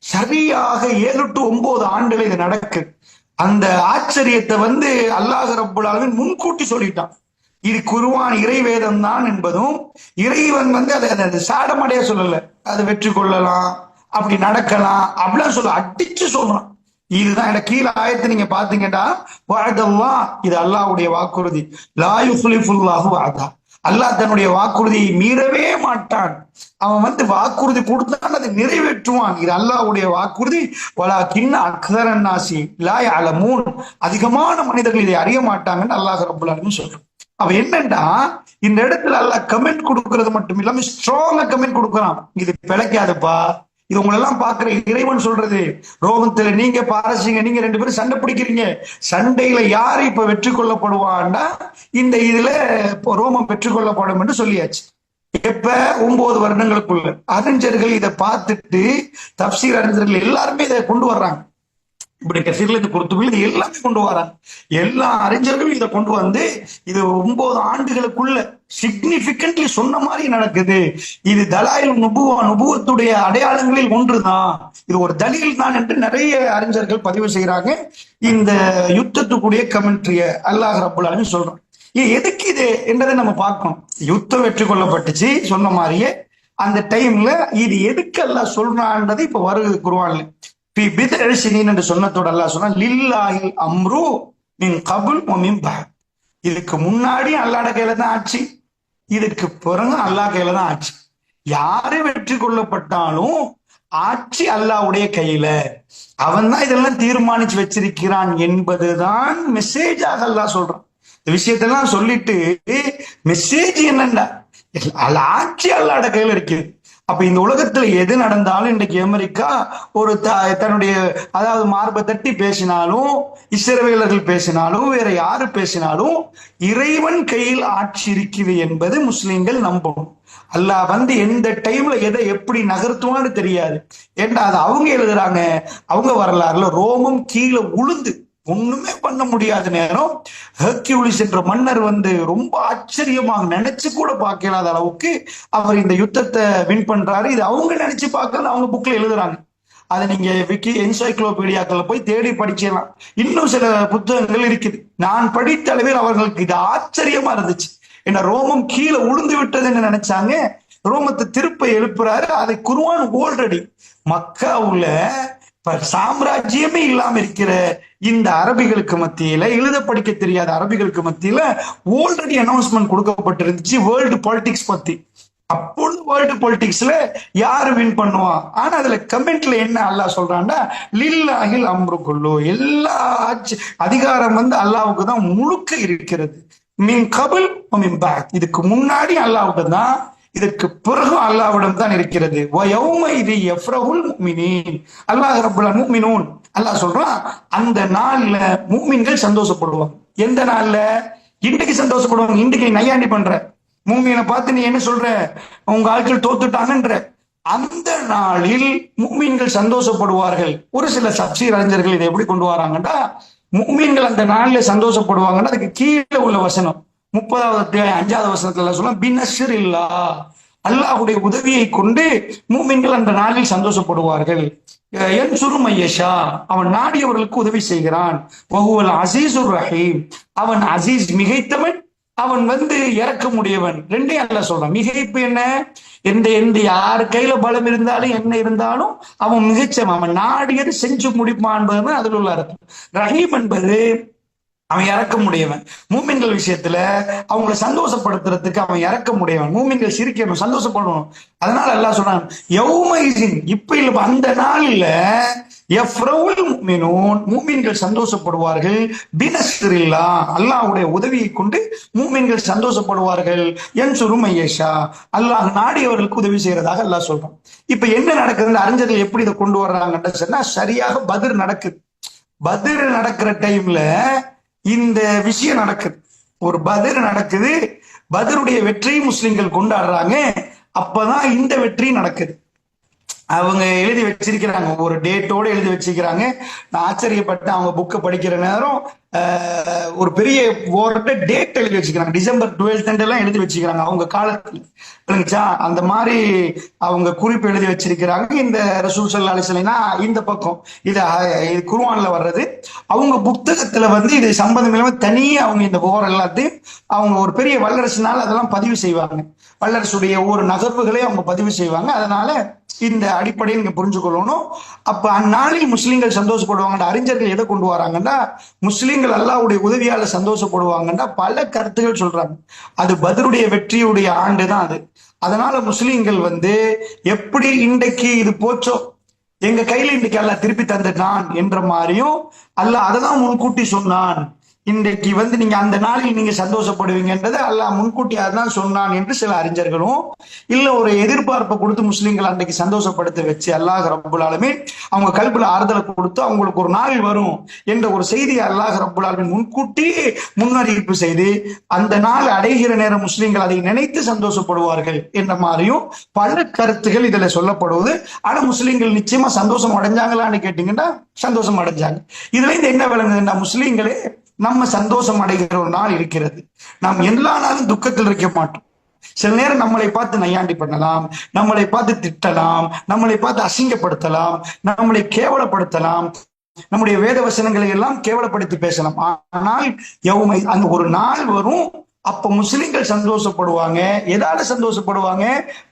சரியாக 7 to 9 ஆண்டுகள் இது நடக்கு. அந்த ஆச்சரியத்தை அல்லாஹ் ரப்புல் ஆலமீன் முன்கூட்டி சொல்லிட்டான். இது குர்ஆன் இறைவேதம் தான் என்பதும், இறைவன் அதை சாடமடைய சொல்லல, அது வெற்றி கொள்ளலாம், அப்படி நடக்கலாம் அப்படிலாம் சொல்ல அடிச்சு சொல்றான். இதுதான் எனக்கு கீழே ஆயத்தை நீங்க பாத்தீங்கன்னா, இது அல்லாஹ்வுடைய வாக்குறுதி. லா யுக்லிஃபுல்லாஹு வஅதா, அல்லாஹ் தன்னுடைய வாக்குறுதியை மீறவே மாட்டான். அவன் வாக்குறுதி கொடுத்தான் அதை நிறைவேற்றுவான். இது அல்லாஹ்வுடைய வாக்குறுதி. வலாகின்ன அக்ஸரன் நாஸி லா யஅலமூன், அதிகமான மனிதர்கள் இதை அறிய மாட்டாங்கன்னு அல்லாஹ் ரப்புல் ஆலமீன் சொல்றான். அவ என்னன்னா, இந்த இடத்துல அல்லாஹ் கமெண்ட் கொடுக்கறது மட்டும் இல்லாம ஸ்ட்ராங்கா கமெண்ட் கொடுக்கறான். இது பிழைக்காதுப்பா, இது உங்களெல்லாம் பாக்குற இறைவன் சொல்றது. ரோமத்துல நீங்க பாரசீக நீங்க 2 பேரும் சண்டை பிடிக்கிறீங்க. சண்டையில யாரு இப்ப வெற்றி கொள்ளப்படுவான்னா இந்த இதுல ரோமம் வெற்றி கொள்ளப்படும் என்று சொல்லியாச்சு. எப்ப 9 வருடங்களுக்குள்ள. அறிஞர்கள் இதை பார்த்துட்டு, தப்சீர் அறிஞர்கள் எல்லாருமே இதை கொண்டு வர்றாங்க. இப்படி கசீர்ல இருந்து கொடுத்து இது எல்லாமே கொண்டு வராங்க. எல்லா அறிஞர்களும் இதை கொண்டு இது 9 ஆண்டுகளுக்குள்ள சிக்னிபிகன்ட்லி சொன்ன மாதிரி நடக்குது. இது தலாயில் நுபுவத்துடைய அடையாளங்களில் ஒன்றுதான், இது ஒரு தலீல் தான் என்று நிறைய அறிஞர்கள் பதிவு செய்யறாங்க. இந்த யுத்தத்துக்குரிய கமெண்ட்ரிய அல்லாஹ் ரப்புல் ஆலமீன் சொல்றான். எதுக்கு இது என்றதை நம்ம பார்க்கணும். யுத்தம் வெற்றி கொள்ளப்பட்டுச்சு சொன்ன மாதிரியே. அந்த டைம்ல இது எதுக்கு அல்லாஹ் சொல்றான்றது இப்ப வருது குர்ஆன்ல. என்று சொன்னதோட அல்லாஹ் சொன்னா, லில்லாஹில் அம்ரு மின் கபுல் வ மின் பஅத், இதுக்கு முன்னாடி அல்லாஹ்ட கையில தான் ஆட்சி, இதுக்கு பிறகு அல்லாஹ் கையில தான் ஆட்சி. யாரு வெற்றி கொள்ளப்பட்டாலும் ஆட்சி அல்லாஹ்வுடைய கையில, அவன் தான் இதெல்லாம் தீர்மானிச்சு வச்சிருக்கிறான் என்பதுதான் மெசேஜாக அல்லாஹ் சொல்றான். இந்த விஷயத்தெல்லாம் சொல்லிட்டு மெசேஜ் என்னண்டா, ஆட்சி அல்லாஹ்ட கையில இருக்குது. அப்ப இந்த உலகத்துல எது நடந்தாலும் இன்றைக்கு அமெரிக்கா ஒரு தன்னுடைய அதாவது மார்பை தட்டி பேசினாலும், இஸ்ரவேலர்கள் பேசினாலும், வேற யாரு பேசினாலும் இறைவன் கையில் ஆட்சி இருக்குது என்பது முஸ்லிம்கள் நம்பணும். அல்லாஹ் எந்த டைம்ல எதை எப்படி நகர்த்துவான்னு தெரியாது. ஏன்னா அது அவங்க எழுதுறாங்க. அவங்க வரலாறுல ரோமம் கீழே உளுந்து ஒண்ணுமே பண்ண முடியாத நேரம் ஹெர்கியூலிஸ் என்ற மன்னர் ரொம்ப ஆச்சரியமாக நினைச்சு கூட பார்க்கலாத அளவுக்கு அவர் இந்த யுத்தத்தை வின் பண்றாரு. இது அவங்க நினைச்சு பார்க்கல, அவங்க புக்ல எழுதுறாங்க. அதை நீங்க விக்கி என்சைக்ளோபீடியாக்கள் போய் தேடி படிக்கலாம். இன்னும் சில புத்தகங்கள் இருக்குது. நான் படித்த அளவில் அவர்களுக்கு இது ஆச்சரியமா இருந்துச்சு. ஏன்னா ரோமம் கீழே உளுந்து விட்டதுன்னு நினைச்சாங்க. ரோமத்தை திருப்ப எழுப்புறாரு. அதை குர்ஆன் ஆல்ரெடி மக்காவுல சாம்ராஜ்யமே இல்லாம இருக்கிற இந்த அரபிகளுக்கு மத்தியில, எழுத படிக்க தெரியாத அரபிகளுக்கு மத்தியில ஆல்ரெடி அனௌன்ஸ்மெண்ட் கொடுக்கப்பட்டிருந்துச்சு வேர்ல்டு பாலிடிக்ஸ் பத்தி. அப்பொழுது வேர்ல்டு பாலிடிக்ஸ்ல யாரு வின் பண்ணுவான். ஆனா அதுல கமெண்ட்ல என்ன அல்லாஹ் சொல்றான்னா, லில்லாஹில் அம்ரு குல்லு, எல்லா அதிகாரம் அல்லாஹ்வுக்கு தான் முழுக்க இருக்கிறது. மின் கபுல் மின் பஅத், இதுக்கு முன்னாடி அல்லாஹ்வுக்கு தான், இதற்கு பிறகு அல்லாஹ்விடம் தான் இருக்கிறது. அல்லாஹ் ரப்புல் முஃமினூன் அல்லாஹ் சொல்றான், அந்த நாள்ல முஃமின்கள் சந்தோஷப்படுவாங்க. எந்த நாள்ல? இன்றைக்கு சந்தோஷப்படுவாங்க. இன்றைக்கு நையாண்டி பண்ற மூமினை பார்த்து நீ என்ன சொல்ற, உங்க ஆட்கள் தோத்துட்டாங்கன்ற. அந்த நாளில் மூமின்கள் சந்தோஷப்படுவார்கள். ஒரு சில தஃசீர் அறிஞர்கள் இதை எப்படி கொண்டு வராங்கன்னா, மூமின்கள் அந்த நாளில் சந்தோஷப்படுவாங்கன்னா அதுக்கு கீழே உள்ள வசனம் 30வது அத்தியாயம் 5வது வசனத்துல சொல்ல பினஸ்ர் இல்லா, அல்லாஹ்வுடைய உதவியை கொண்டு மூமின்கள் அந்த நாளில் சந்தோஷப்படுவார்கள். என் சுருமையஷா, அவன் நாடியவர்களுக்கு உதவி செய்கிறான். வஹுவல் அசீசுர் ரஹீம், அவன் அசீஸ் மிகைத்தவன், அவன் இறக்க முடியவன். ரெண்டையும் அல்லாஹ் சொல்றான். மிகைப்பு என்ன, எந்த எந்த யார் கையில பலம் இருந்தாலும் என்ன இருந்தாலும் அவன் மிகச்சவன், அவன் நாடியது செஞ்சு முடிப்பான் என்பது அதில் உள்ள அர்த்தம். ரஹீம் என்பது அவன் இறக்க முடியவன். மூமின்கள் விஷயத்துல அவங்களை சந்தோஷப்படுத்துறதுக்கு அவன் இறக்க முடியவன். மூமின்கள் சிரிக்கணும், சந்தோஷப்படணும். அதனால அல்லாஹ் சொல்றான் யௌமைஸின், இப்ப இல்ல அந்த நாளில் யஃப்ரவுல் முஃமினூன், மூமின்கள் சந்தோஷப்படுவார்கள். பினஸ்ரில்லா, அல்லாஹ்வுடைய உதவியை கொண்டு மூமின்கள் சந்தோஷப்படுவார்கள். யன்சுரு மையஷா, அல்லாஹ் நாடியவர்களுக்கு உதவி செய்யறதாக அல்லாஹ் சொல்றான். இப்ப என்ன நடக்குதுன்னு அறிஞர்கள் எப்படி இதை கொண்டு வர்றாங்கன்னு சொன்னா, சரியாக பத்ர் நடக்குது. பத்ர் நடக்கிற டைம்ல இந்த விஷயம் நடக்குது. ஒரு பத்ர் நடக்குது, பத்ருடைய வெற்றி முஸ்லிம்கள் கொண்டாடுறாங்க. அப்பதான் இந்த வெற்றி நடக்குது. அவங்க எழுதி வச்சிருக்கிறாங்க, ஒரு டேட்டோட எழுதி வச்சிருக்கிறாங்க. நான் ஆச்சரியப்பட்டேன். அவங்க புக்கை படிக்கிற நேரம் ஒரு பெரிய டேட் எழுதி வச்சுக்கிறாங்க. டிசம்பர் 12 எல்லாம் எழுதி வச்சுக்கிறாங்க அவங்க காலத்துல. அந்த மாதிரி அவங்க குறிப்பு எழுதி வச்சிருக்கிறாங்க. இந்த ரசூல் ஸல்லல்லாஹு அலைஹி வஸல்லம் இந்த பக்கம் இது குர்ஆன்ல வர்றது. அவங்க புத்தகத்துல இது சம்பந்தம் இல்லாம தனியே அவங்க இந்த எல்லாத்தையும் அவங்க ஒரு பெரிய வல்லரசுனால அதெல்லாம் பதிவு செய்வாங்க. வல்லரசுடைய ஒவ்வொரு நகர்வுகளையும் அவங்க பதிவு செய்வாங்க. அதனால இந்த அடிப்படையை நீங்க புரிஞ்சுக்கொள்ளணும். அப்ப அந்நாளில் முஸ்லிம்கள் சந்தோஷப்படுவாங்க. அறிஞர்கள் எதை கொண்டு வராங்கன்னா, முஸ்லிம்கள் அல்லாஹ்வுடைய உதவியால சந்தோஷப்படுவாங்கன்னா பல கருத்துகள் சொல்றாங்க. அது பத்ருடைய வெற்றியுடைய ஆண்டு தான் அது. அதனால முஸ்லிம்கள் எப்படி இன்றைக்கு இது போச்சோ, எங்க கையில இன்றைக்கு அல்லாஹ் திருப்பி தந்துட்டான் என்ற மாதிரியும் அல்லாஹ் அதை தான் முன்கூட்டி சொன்னான். இன்றைக்கு நீங்க அந்த நாளில் நீங்க சந்தோஷப்படுவீங்கன்றது அல்லாஹ் முன்கூட்டி அதான் சொன்னான் என்று சில அறிஞர்களும், இல்ல ஒரு எதிர்பார்ப்பை கொடுத்து முஸ்லிம்கள் அன்றைக்கு சந்தோஷப்படுத்த வச்சு அல்லாஹ் ரப்புல் ஆலமீன் அவங்க கல்புல ஆறுதலை கொடுத்து அவங்களுக்கு ஒரு நாள் வரும் என்ற ஒரு செய்தியை அல்லாஹ் ரப்புல் ஆலமீன் முன்கூட்டி முன்னறிவிப்பு செய்து அந்த நாள் அடைகிற நேரம் முஸ்லிம்கள் அதை நினைத்து சந்தோஷப்படுவார்கள் என்ற மாதிரியும் பல கருத்துகள் இதுல சொல்லப்படுவது. ஆனா முஸ்லிம்கள் நிச்சயமா சந்தோஷம் அடைஞ்சாங்களான்னு கேட்டீங்கன்னா சந்தோஷம் அடைஞ்சாங்க. இதுல இருந்து என்ன விளங்குதுன்னா, முஸ்லிம்களே நம்ம சந்தோஷம் அடைகிற ஒரு நாள் இருக்கிறது. நாம் எல்லா நாளும் துக்கத்தில் இருக்க மாட்டோம். சில நேரம் நம்மளை பார்த்து நையாண்டி பண்ணலாம், நம்மளை பார்த்து திட்டலாம், நம்மளை பார்த்து அசிங்கப்படுத்தலாம், நம்மளை கேவலப்படுத்தலாம், நம்முடைய வேத வசனங்களை எல்லாம் கேவலப்படுத்தி பேசலாம். ஆனால் யௌமை, அந்த ஒரு நாள் வரும், அப்ப முஸ்லிம்கள் சந்தோஷப்படுவாங்க. எதால சந்தோஷப்படுவாங்க?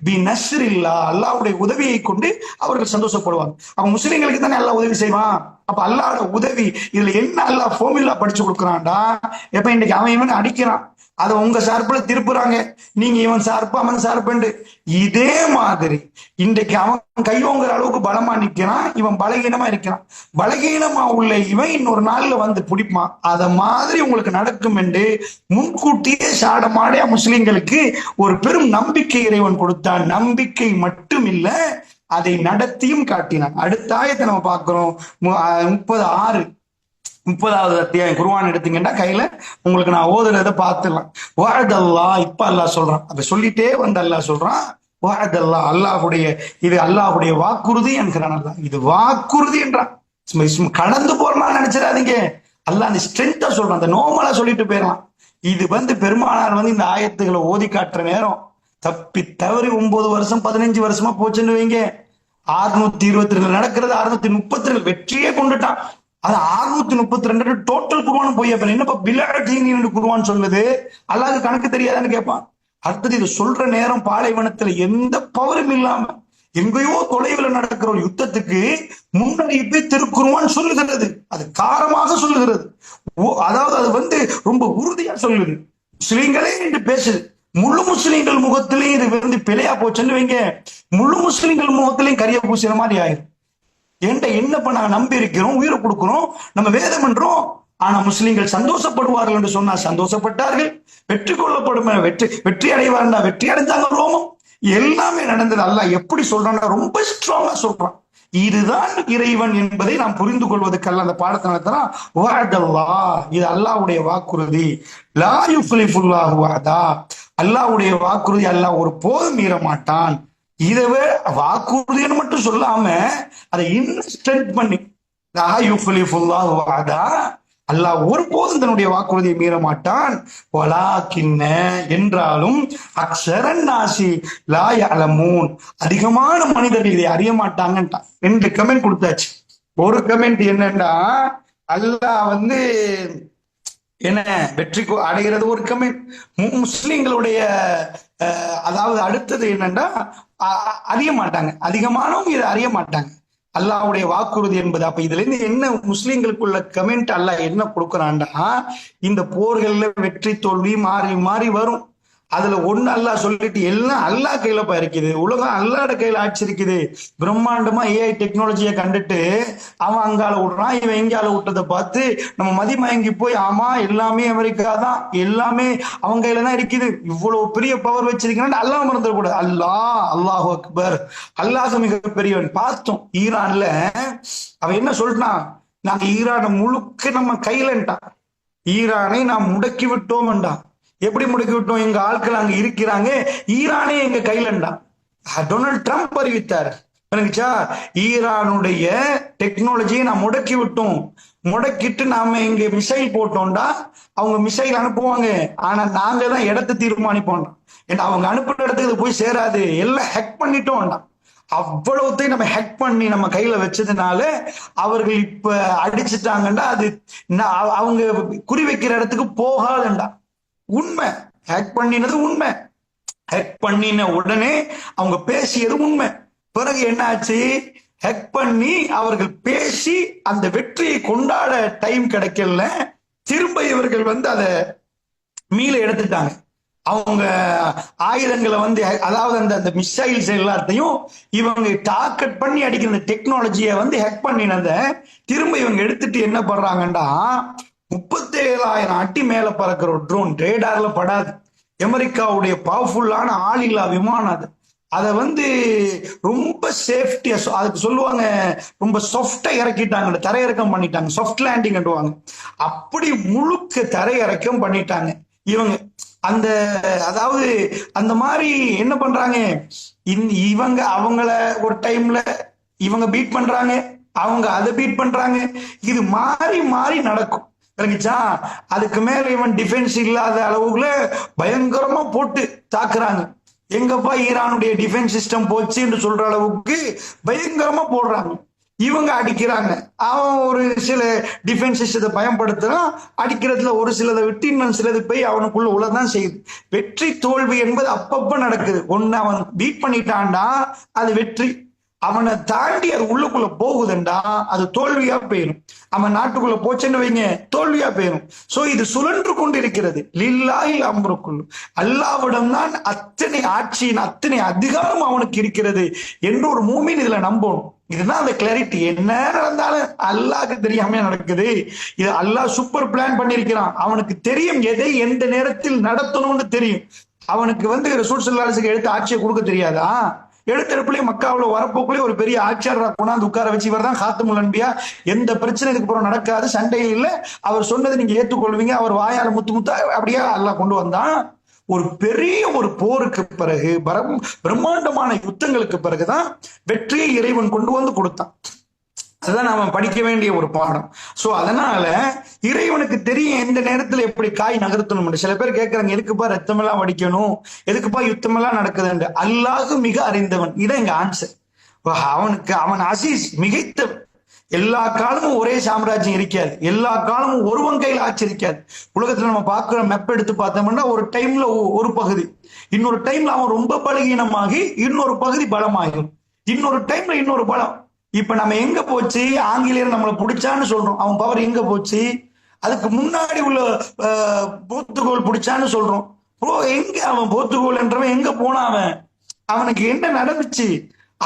பி நஸ்ரில்லா, அல்லாஹ்வுடைய உதவியை கொண்டு அவர்கள் சந்தோஷப்படுவாங்க. அப்ப முஸ்லிம்களுக்கு தானே அல்லாஹ் உதவி செய்வான். அப்ப அல்லாஹ்வோட உதவி இதுல என்ன அல்லாஹ் ஃபார்முலா படிச்சு கொடுக்குறான்டா. எப்ப இன்னைக்கு அவன் அடிக்கிறான், அதை உங்க சார்பில் திருப்புறாங்க, நீங்க இவன் சார்பு அவன் சார்புண்டு. இதே மாதிரி இன்றைக்கு அவன் கையோங்கிற அளவுக்கு பலமா நிக்கிறான், இவன் பலகீனமா இருக்கிறான். பலகீனமா உள்ள இவன் இன்னொரு நாள்ல பிடிப்பான். அத மாதிரி உங்களுக்கு நடக்கும் என்று முன்கூட்டியே சாடமாடியா முஸ்லிம்களுக்கு ஒரு பெரும் நம்பிக்கை இறைவன் கொடுத்தான். நம்பிக்கை மட்டும் இல்ல, அதை நடத்தியும் காட்டினான். அடுத்த ஆயத்தை நம்ம பார்க்கிறோம். 30வது அத்தியாயம் குர்ஆன் எடுத்தீங்கன்னா கையில உங்களுக்கு நான் ஓதுறத பார்த்துடலாம். வஅதல்லாஹ், இப்ப அல்லாஹ் சொல்றான். அப்ப சொல்லிட்டே அல்லாஹ் சொல்றான் வஅதல்லாஹ், அல்லாஹ்வுடைய இது அல்லாஹ்வுடைய வாக்குறுதி என்கிறான். அல்லாஹ் இது வாக்குறுதி என்றான். கடந்து போறனா நினைச்சிடாதீங்க. அல்லாஹ் அந்த ஸ்ட்ரென்த்தா சொல்றான், அந்த நோமலா சொல்லிட்டு போயிடலாம். இது பெருமானார் இந்த ஆயத்துக்களை ஓதி காட்டுற நேரம் தப்பி தவறி 9 வருஷம் 15 வருஷமா போச்சுன்னு வைங்க. 622 நடக்கிறது 632 வெற்றியே கொண்டுட்டான். அது 632 டோட்டல் குர்ஆன் போய் என்னப்பா பிலாடீன் குர்ஆன் சொல்லுது, அல்லாஹ்க்கு கணக்கு தெரியாதான்னு கேட்பான். அடுத்தது இது சொல்ற நேரம் பாலைவனத்துல எந்த பவரும் இல்லாம எங்கேயோ தொலைவில் நடக்கிற ஒரு யுத்தத்துக்கு முன்னறிவிப்பை திருக்குர்ஆன் சொல்லுகிறது. அது காரமாக சொல்லுகிறது. அதாவது அது ரொம்ப உறுதியா சொல்லுது. முஸ்லிம்களே என்று பேசுது. முழு முஸ்லிம்கள் முகத்திலையும் இது பிழையா போச்சுன்னு வைங்க, முழு முஸ்லிம்கள் முகத்திலையும் கரிய பூசின மாதிரி ஆயிரும். என்னப்ப நாங்க நம்பி இருக்கிறோம், உயிரை கொடுக்கிறோம், நம்ம வேதம் என்றோம். ஆனா முஸ்லிம்கள் சந்தோஷப்படுவார்கள் என்று சொன்னா சந்தோஷப்பட்டார்கள். வெற்றி கொள்ளப்படும் வெற்றி அடைவார்னா வெற்றி அடைஞ்சாங்க. ரோமம் எல்லாமே நடந்தது. அல்லாஹ் எப்படி சொல்றான்னா ரொம்ப ஸ்ட்ராங்கா சொல்றான். இதுதான் இறைவன் என்பதை நாம் புரிந்து கொள்வதற்கல்ல அந்த பாடத்தை நடத்தினா வஅதல்லாஹ், இது அல்லாஹ்வுடைய வாக்குறுதி. லா யுஃப்லிஃபுல்லாஹு வஅதா, அல்லாஹ்வுடைய வாக்குறுதி அல்லாஹ் ஒரு போதும் மீற மாட்டான். இதவே வாக்குறுதின்னு மட்டும் சொல்லாம அதை இன்னும் ஸ்ட்ரென்த் பண்ணி லா யுக்லிஃபுல்லாஹு வஅதா, அல்லாஹ் ஒருபோதும் தன்னுடைய வாக்குறுதியை மீற மாட்டான். வலாக்கின்ன என்றாலும் அக்ஸரன் நாசி லா யஅலமூன், அதிகமான மனிதர்கள் இதை அறிய மாட்டாங்கன்ட்டான். 2 கமெண்ட் கொடுத்தாச்சு. ஒரு கமெண்ட் என்னன்னா, அல்லாஹ் வந்து என்ன வெற்றி அடைகிறது ஒரு கமெண்ட். முஸ்லிம்களுடைய அதாவது அடுத்தது என்னன்னா, அறிய மாட்டாங்க, அதிகமானவங்க இதை அறிய மாட்டாங்க அல்லாஹ்வுடைய வாக்குறுதி என்பது. அப்ப இதுல இருந்து என்ன முஸ்லிம்களுக்குள்ள கமெண்ட் அல்லாஹ் என்ன கொடுக்கறான்டா, இந்த போர்கள்ல வெற்றி தோல்வி மாறி மாறி வரும். அதுல ஒண்ணு அல்லாஹ் சொல்லிட்டு எல்லாம் அல்லாஹ் கையில இருக்குது, உலகம் அல்லாஹ்ட கையில ஆட்சி இருக்குது. பிரம்மாண்டமா ஏஐ டெக்னாலஜியை கண்டுட்டு அவன் அங்கால விடுறான், இவன் எங்கால விட்டதை பார்த்து நம்ம மதிமயங்கி போய் ஆமா எல்லாமே அமெரிக்கா தான், எல்லாமே அவங்க கையில தான் இருக்குது, இவ்வளவு பெரிய பவர் வச்சிருக்கிறான் அல்லாஹ் மறந்துடக்கூடாது. அல்லாஹு அக்பர், அல்லாஹ் மிக பெரியவன். பார்த்தோம் ஈரான்ல அவன் என்ன சொல்றான், நாங்க ஈரானை முழுக்க நம்ம கையிலன்ட்டான், ஈரானை நாம் முடக்கி விட்டோம்டா. எப்படி முடக்கி விட்டோம், எங்க ஆட்கள் அங்க இருக்கிறாங்க, ஈரானே எங்க கையிலண்டா. டொனால்ட் ட்ரம்ப் அறிவித்தார், ஈரானுடைய டெக்னாலஜியை நான் முடக்கி விட்டோம், முடக்கிட்டு நாம இங்க மிசைல் போட்டோம்டா அவங்க மிசைல் அனுப்புவாங்க, ஆனா நாங்க தான் இடத்தை தீர்மானிப்போம், ஏன்னா அவங்க அனுப்புற இடத்துக்கு போய் சேராது, எல்லாம் ஹேக் பண்ணிட்டோம்டா. அவ்வளவுத்தையும் நம்ம ஹேக் பண்ணி நம்ம கையில வச்சதுனால அவர்கள் இப்ப அடிச்சுட்டாங்கண்டா, அது அவங்க குறி வைக்கிற இடத்துக்கு போகாதுண்டா. உண்மை, ஹேக் பண்ணினது உண்மை, ஹேக் பண்ணின உடனே அவங்க பேசியது உண்மை. பிறகு என்னாச்சு, ஹேக் பண்ணி அவர்கள் பேசி அந்த வெற்றியை கொண்டாட டைம் கிடைக்கல, திரும்ப இவர்கள் வந்து அதை மீள எடுத்துட்டாங்க. அவங்க ஆயுதங்களை வந்து அதாவது அந்த மிசைல்ஸ் எல்லாத்தையும் இவங்க டார்கெட் பண்ணி அடிக்கிற டெக்னாலஜியை வந்து ஹேக் பண்ணினத திரும்ப இவங்க எடுத்துட்டு என்ன பண்றாங்கண்டா, 37,000 அடி மேல பறக்கிற ஒரு ட்ரோன், ரேடார்ல படாது, அமெரிக்காவுடைய பவர்ஃபுல்லான ஆளில்லா விமானம் அது, அதை வந்து ரொம்ப சேஃப்டியா அதுக்கு சொல்லுவாங்க, ரொம்ப சாஃப்டா இறக்கிட்டாங்க, தரையிறக்கம் பண்ணிட்டாங்க, சாஃப்ட் லேண்டிங் கட்டுவாங்க, அப்படி முழுக்க தரையிறக்கம் பண்ணிட்டாங்க இவங்க. அந்த அதாவது அந்த மாதிரி என்ன பண்றாங்க, இவங்க அவங்கள ஒரு டைம்ல இவங்க பீட் பண்றாங்க, அவங்க அதை பீட் பண்றாங்க, இது மாறி மாறி நடக்கும். அதுக்கு மேல இவன் டிஃபென்ஸ் இல்லாத அளவுல பயங்கரமா போட்டு தாக்குறாங்க. எங்கப்பா ஈரானுடைய டிஃபென்ஸ் சிஸ்டம் போச்சு என்று சொல்ற அளவுக்கு பயங்கரமா போடுறாங்க, இவங்க அடிக்கிறாங்க. அவன் ஒரு சில டிஃபென்ஸ் சிஸ்டத்தை பயன்படுத்துறான், அடிக்கிறதுல ஒரு சிலதை விட்டு இன்னும் சிலது போய் அவனுக்குள்ள உள்ளதான் செய்யுது. வெற்றி தோல்வி என்பது அப்பப்ப நடக்குது. ஒன்னு அவன் பீட் பண்ணிட்டான்டா அது வெற்றி, அவனை தாண்டி அது உள்ளுக்குள்ள போகுதுண்டா அது தோல்வியா போயிடும். அவன் நாட்டுக்குள்ள போச்சுன்னு வைங்க தோல்வியா போயிடும். சோ இது சுழன்று கொண்டு இருக்கிறது. லில்லாஹில் அம்ருக்குல், அல்லாஹ்விடம் தான் அத்தனை ஆட்சியின் அத்தனை அதிகாரம் அவனுக்கு இருக்கிறது என்று ஒரு மூமின் இதுல நம்பணும். இதுதான் அந்த கிளாரிட்டி. என்ன நடந்தாலும் அல்லாஹ்க்கு தெரியாம நடக்குது, இது அல்லாஹ் சூப்பர் பிளான் பண்ணிருக்கிறான். அவனுக்கு தெரியும் எதை எந்த நேரத்தில் நடத்தணும்னு தெரியும். அவனுக்கு வந்து ரசூல் ஸல்லல்லாஹு அலைஹி வஸல்லம் எடுத்து ஆட்சியை கொடுக்க தெரியாதா? எடுத்தடுப்புலயே மக்காவுல வரப்போக்குள்ளே ஒரு பெரிய ஆட்சியாளர் கொண்டாந்து உட்கார வச்சு, இவர் தான் காத்துமுல் அன்பியா, எந்த பிரச்சனை இதுக்கு அப்புறம் நடக்காது, சண்டையில் இல்லை, அவர் சொன்னதை நீங்க ஏற்றுக்கொள்வீங்க, அவர் வாயால முத்து முத்தா அப்படியே அல்லாஹ் கொண்டு வந்தான். ஒரு பெரிய ஒரு போருக்கு பிறகு, பிரம்மாண்டமான யுத்தங்களுக்கு பிறகுதான் வெற்றியை இறைவன் கொண்டு வந்து கொடுத்தான். அதுதான் நாம படிக்க வேண்டிய ஒரு பாடம். சோ அதனால இறைவனுக்கு தெரியும் எந்த நேரத்துல எப்படி காய் நகர்த்தணும். சில பேர் கேட்கறாங்க, எதுக்குப்பா ரத்தம் எல்லாம் வடிக்கணும், எதுக்குப்பா யுத்தம் எல்லாம் நடக்குது. அல்லாஹ் மிக அறிந்தவன், இதான் எங்க ஆன்சர். அவனுக்கு அவன் அசீஸ், மிகைத்தவன். எல்லா காலமும் ஒரே சாம்ராஜ்யம் இருக்காது, எல்லா காலமும் ஒருவன் கையில் ஆட்சி இருக்காது. உலகத்துல நம்ம பார்க்கிற மெப் எடுத்து பார்த்தோம்னா ஒரு டைம்ல ஒரு பகுதி, இன்னொரு டைம்ல அவன் ரொம்ப பலகீனமாகி இன்னொரு பகுதி பலமாகும், இன்னொரு டைம்ல இன்னொரு பலம். இப்ப நம்ம எங்க போச்சு, ஆங்கிலேயர் நம்மளை பிடிச்சான்னு சொல்றோம், அவன் பவர் எங்க போச்சு? அதுக்கு முன்னாடி உள்ள போர்த்துகோல் பிடிச்சான்னு சொல்றோம். எங்க அவன் போர்த்துகோல் என்றவன் எங்க போனா, அவனுக்கு என்ன நடந்துச்சு?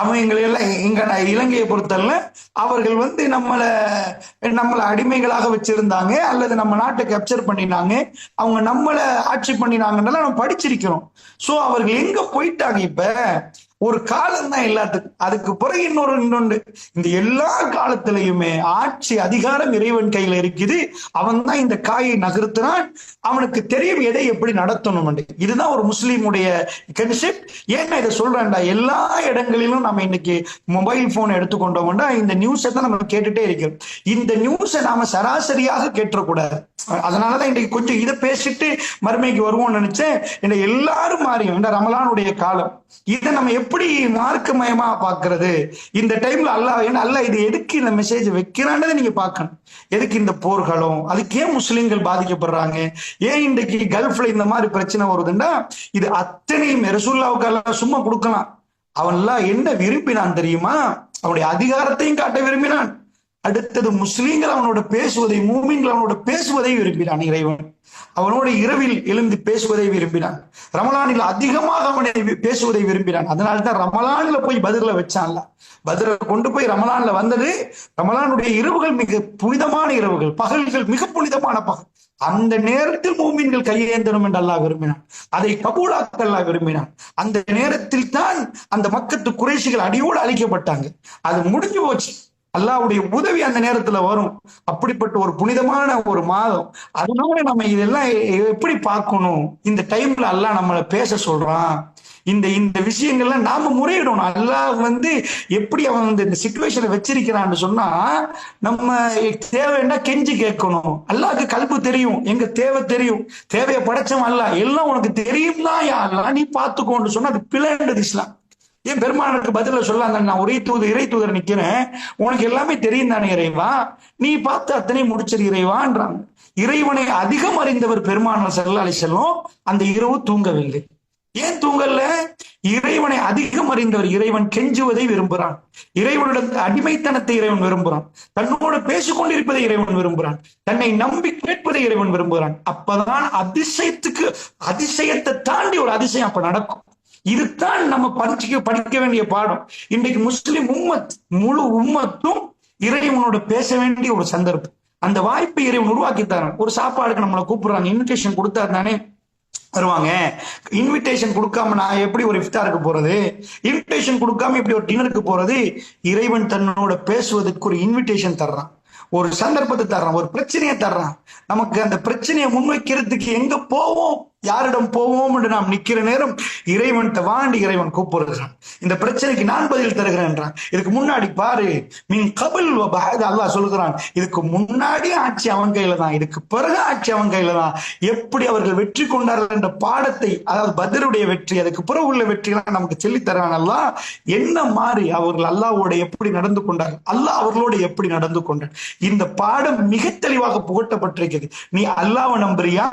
அவன் எங்களை எல்லாம் எங்க இலங்கையை பொறுத்தல அவர்கள் வந்து நம்மளை அடிமைகளாக வச்சிருந்தாங்க, அல்லது நம்ம நாட்டை கேப்சர் பண்ணினாங்க, அவங்க நம்மளை ஆட்சி பண்ணினாங்கன்னால நம்ம படிச்சிருக்கிறோம். சோ அவர்கள் எங்க போயிட்டாங்க? இப்ப ஒரு காலம் தான் எல்லாத்துக்கும். அதுக்கு பிறகு இன்னொன்று. இந்த எல்லா காலத்திலையுமே ஆட்சி அதிகாரம் இறைவன் கையில இருக்குது. அவன் தான் இந்த காயை நகர்த்தினான். அவனுக்கு தெரியும் எதை எப்படி நடத்தணும். இதுதான் ஒரு முஸ்லீமுடைய கன்செப்ட். ஏன்னா இதை சொல்றேன்டா, எல்லா இடங்களிலும் நம்ம இன்னைக்கு மொபைல் போன் எடுத்துக்கொண்டோம்னா இந்த நியூஸை தான் நம்ம கேட்டுட்டே இருக்கிறோம். இந்த நியூஸை நாம சராசரியாக கேட்டக்கூடாது. அதனாலதான் இன்றைக்கு கொஞ்சம் இதை பேசிட்டு மறுமைக்கு வருவோம்னு நினைச்சேன். எல்லாரும் மாறியும் இந்த ரமலானுடைய காலம் இதை நம்ம எப்படி மார்க்கமயமா பாக்குறது? இந்த டைம்ல அல்லாஹ் இது எதுக்கு இந்த மெசேஜ் வைக்கிறான்றதை நீங்க பார்க்கணும். எதுக்கு இந்த போர்களும், அதுக்கு ஏன் முஸ்லிம்கள் பாதிக்கப்படுறாங்க, ஏன் இன்றைக்கு கல்ஃப்ல இந்த மாதிரி பிரச்சனை வருதுன்னா இது அத்தனையும் ரசூலுல்லாஹ்வுக்கு அல்லாஹ் சும்மா கொடுக்கலாம். அவன்லாம் என்ன விரும்பினான் தெரியுமா? அவனுடைய அதிகாரத்தையும் காட்ட விரும்பினான். அடுத்தது முஸ்லீம்கள் அவனோட பேசுவதை, மூமின்கள் அவனோட பேசுவதை விரும்பினான் இறைவன். அவனோட இரவில் எழுந்து பேசுவதை விரும்பினான். ரமலானில் அதிகமாக அவனை பேசுவதை விரும்பினான். அதனால்தான் ரமலான்ல போய் பதில வச்சான்ல. பதில கொண்டு போய் ரமலான்ல வந்தது. ரமலானுடைய இரவுகள் மிக புனிதமான இரவுகள், பகல்கள் மிக புனிதமான பகல். அந்த நேரத்தில் மூமின்கள் கையேந்தணும் என்று அல்லாஹ் விரும்பினான். அதை கபூலாக்க அல்லாஹ் விரும்பினான். அந்த நேரத்தில் தான் அந்த மக்கத்து குறைஷிகள் அடியோடு அழிக்கப்பட்டாங்க. அது முடிஞ்சு போச்சு. அல்லாஹ்வுடைய உதவி அந்த நேரத்துல வரும். அப்படிப்பட்ட ஒரு புனிதமான ஒரு மாதம். அதனால நம்ம இதெல்லாம் எப்படி பார்க்கணும்? இந்த டைம்ல அல்லாஹ் நம்மளை பேச சொல்றான். இந்த விஷயங்கள்லாம் நாம முறையிடணும். அல்லாஹ் எப்படி அவன் இந்த சிச்சுவேஷனை வச்சிருக்கிறான்னு சொன்னா நம்ம தேவைன்னா கெஞ்சி கேட்கணும். அல்லாஹ்க்கு கல்பு தெரியும், எங்க தேவை தெரியும். தேவையை படைச்சவன் அல்லாஹ், எல்லாம் உனக்கு தெரியும் தான் யா அல்லாஹ், நீ பார்த்துக்கோன்னு சொன்னா அது பிழைன்றது இஸ்லாம். ஏன் பெருமானுக்கு பதில சொல்லாங்க, நான் இறை தூதர் நிக்கிறேன், உனக்கு எல்லாமே தெரியும் தானே இறைவா, நீ பார்த்து அத்தனை முடிச்சிரு இறைவான்றாங்க. இறைவனை அதிகம் அறிந்தவர் பெருமானார் ஸல்லல்லாஹு அலைஹி வஸல்லம் அந்த இரவு தூங்கவில்லை. ஏன் தூங்கல? இறைவனை அதிகம் அறிந்தவர். இறைவன் கெஞ்சுவதை விரும்புகிறான். இறைவனிடம் அடிமைத்தனத்தை இறைவன் விரும்புகிறான். தன்னோடு பேசிக்கொண்டிருப்பதை இறைவன் விரும்புகிறான். தன்னை நம்பி கேட்பதை இறைவன் விரும்புகிறான். அப்பதான் அதிசயத்தை தாண்டி ஒரு அதிசயம் அப்ப நடக்கும். இதுதான் நம்ம படிக்க வேண்டிய பாடம். இன்றைக்கு முஸ்லிம் முழு உம்மத்தும் இறைவனோட பேச வேண்டிய ஒரு சந்தர்ப்பம். அந்த வாய்ப்பை இறைவன் உருவாக்கி தரான். ஒரு சாப்பாடுக்கு நம்மளை கூப்பிடுறாங்க, இன்விடேஷன் கொடுத்தா தானே வருவாங்க. இன்விடேஷன் கொடுக்காம நான் எப்படி ஒரு இஃப்தாருக்கு போறது? இன்விடேஷன் கொடுக்காம எப்படி ஒரு டின்னருக்கு போறது? இறைவன் தன்னோட பேசுவதற்கு ஒரு இன்விடேஷன் தர்றான், ஒரு சந்தர்ப்பத்தை தர்றான், ஒரு பிரச்சனையை தர்றான். நமக்கு அந்த பிரச்சனையை முன்வைக்கிறதுக்கு எங்க போவோம், யாரிடம் போவோம் என்று நாம் நிக்கிற நேரம் இறைவன் வாண்டி இறைவன் கூப்பிடுகிறான். இந்த பிரச்சனைக்கு நான் பதில் தருகிறேன். இதுக்கு முன்னாடி பாரு, மின் கபில் அல்லாஹ் சொல்கிறான், இதுக்கு முன்னாடி ஆட்சி அவன் கையில தான், இதுக்கு பிறகு ஆட்சி அவன் கையில தான். எப்படி அவர்கள் வெற்றி கொண்டார்கள் என்ற பாடத்தை, அதாவது பத்ருடைய வெற்றி, அதுக்கு பிறகு உள்ள வெற்றியெல்லாம் நமக்கு சொல்லித் தரான் அல்லாஹ். என்ன மாதிரி அவர்கள் அல்லாஹ்வோட எப்படி நடந்து கொண்டார்கள், அல்லாஹ் அவர்களோட எப்படி நடந்து கொண்டார், இந்த பாடம் மிக தெளிவாக புகட்டப்பட்டிருக்கிறது. நீ அல்லாஹ்வை நம்புறியா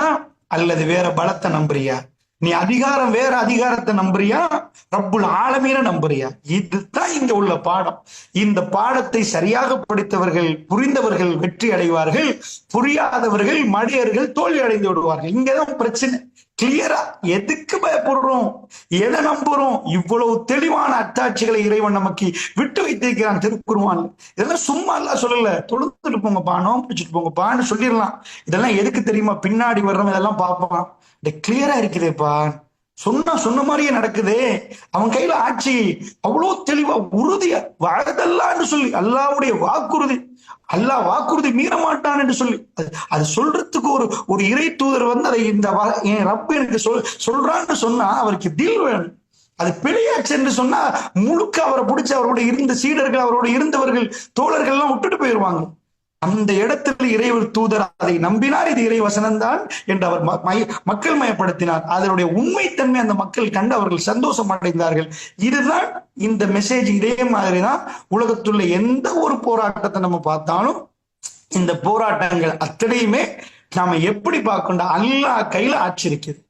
அல்லது வேற பலத்தை நம்புறியா? நீ வேற அதிகாரத்தை நம்புறியா, ரப்புல் ஆலமீனை நம்புறியா? இதுதான் இங்க உள்ள பாடம். இந்த பாடத்தை சரியாக படித்தவர்கள், புரிந்தவர்கள் வெற்றி அடைவார்கள். புரியாதவர்கள், மடியர்கள் தோல்வி அடைந்து விடுவார்கள். இங்கதான் பிரச்சனை. கிளியரா எதுக்கு பயப்படுறோம், எதை நம்புறோம்? இவ்வளவு தெளிவான அத்தாட்சிகளை இறைவன் நமக்கு விட்டு வைத்திருக்கிறான் திருக்குர்ஆன்ல. இதெல்லாம் சும்மா எல்லாம் சொல்லல, தொழுந்துட்டு போங்கப்பா, நோம்பு பிடிச்சிட்டு போங்கப்பான்னு சொல்லிடலாம். இதெல்லாம் எதுக்கு தெரியுமா? பின்னாடி வர்றவன் இதெல்லாம் பார்ப்பான். கிளியரா இருக்குதேப்பா, சொன்ன மாதிரியே நடக்குதே, அவன் கையில ஆட்சி அவ்வளவு தெளிவா உறுதியா வாழ்தல்லான்னு சொல்லி, அல்லாஹ்வுடைய வாக்குறுதி, அல்லாஹ் வாக்குறுதி மீற மாட்டான் என்று சொல்லி அது சொல்றதுக்கு ஒரு இறை தூதர் அதை இந்த என் ரப்பு எனக்கு சொல்றான்னு சொன்னா அவருக்கு தில் வேணும். அது பிழையாச்சு என்று சொன்னா முழுக்க அவரை பிடிச்சி அவரோட இருந்த சீடர்கள், அவரோட இருந்தவர்கள், தோழர்கள் எல்லாம் விட்டுட்டு போயிருவாங்க. அந்த இடத்துல இறை தூதர் அதை நம்பினார், இது இறை வசனம்தான் என்று அவர் மக்கள் மயப்படுத்தினார். அதனுடைய உண்மைத்தன்மை அந்த மக்கள் கண்டு அவர்கள் சந்தோஷம் அடைந்தார்கள். இதுதான் இந்த மெசேஜ். இதே மாதிரிதான் உலகத்துள்ள எந்த ஒரு போராட்டத்தை நம்ம பார்த்தாலும் இந்த போராட்டங்கள் அத்தனையுமே நாம எப்படி பார்க்கணும்? அல்லாஹ் கையில ஆட்சி இருக்கிறது,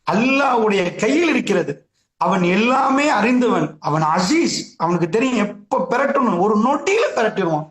அல்லாஹ்வுடைய கையில் இருக்கிறது. அவன் எல்லாமே அறிந்தவன், அவன் அசீஸ், அவனுக்கு தெரியும் எப்ப பெரட்டணும். ஒரு நொட்டியில பெரட்டிடுவான்,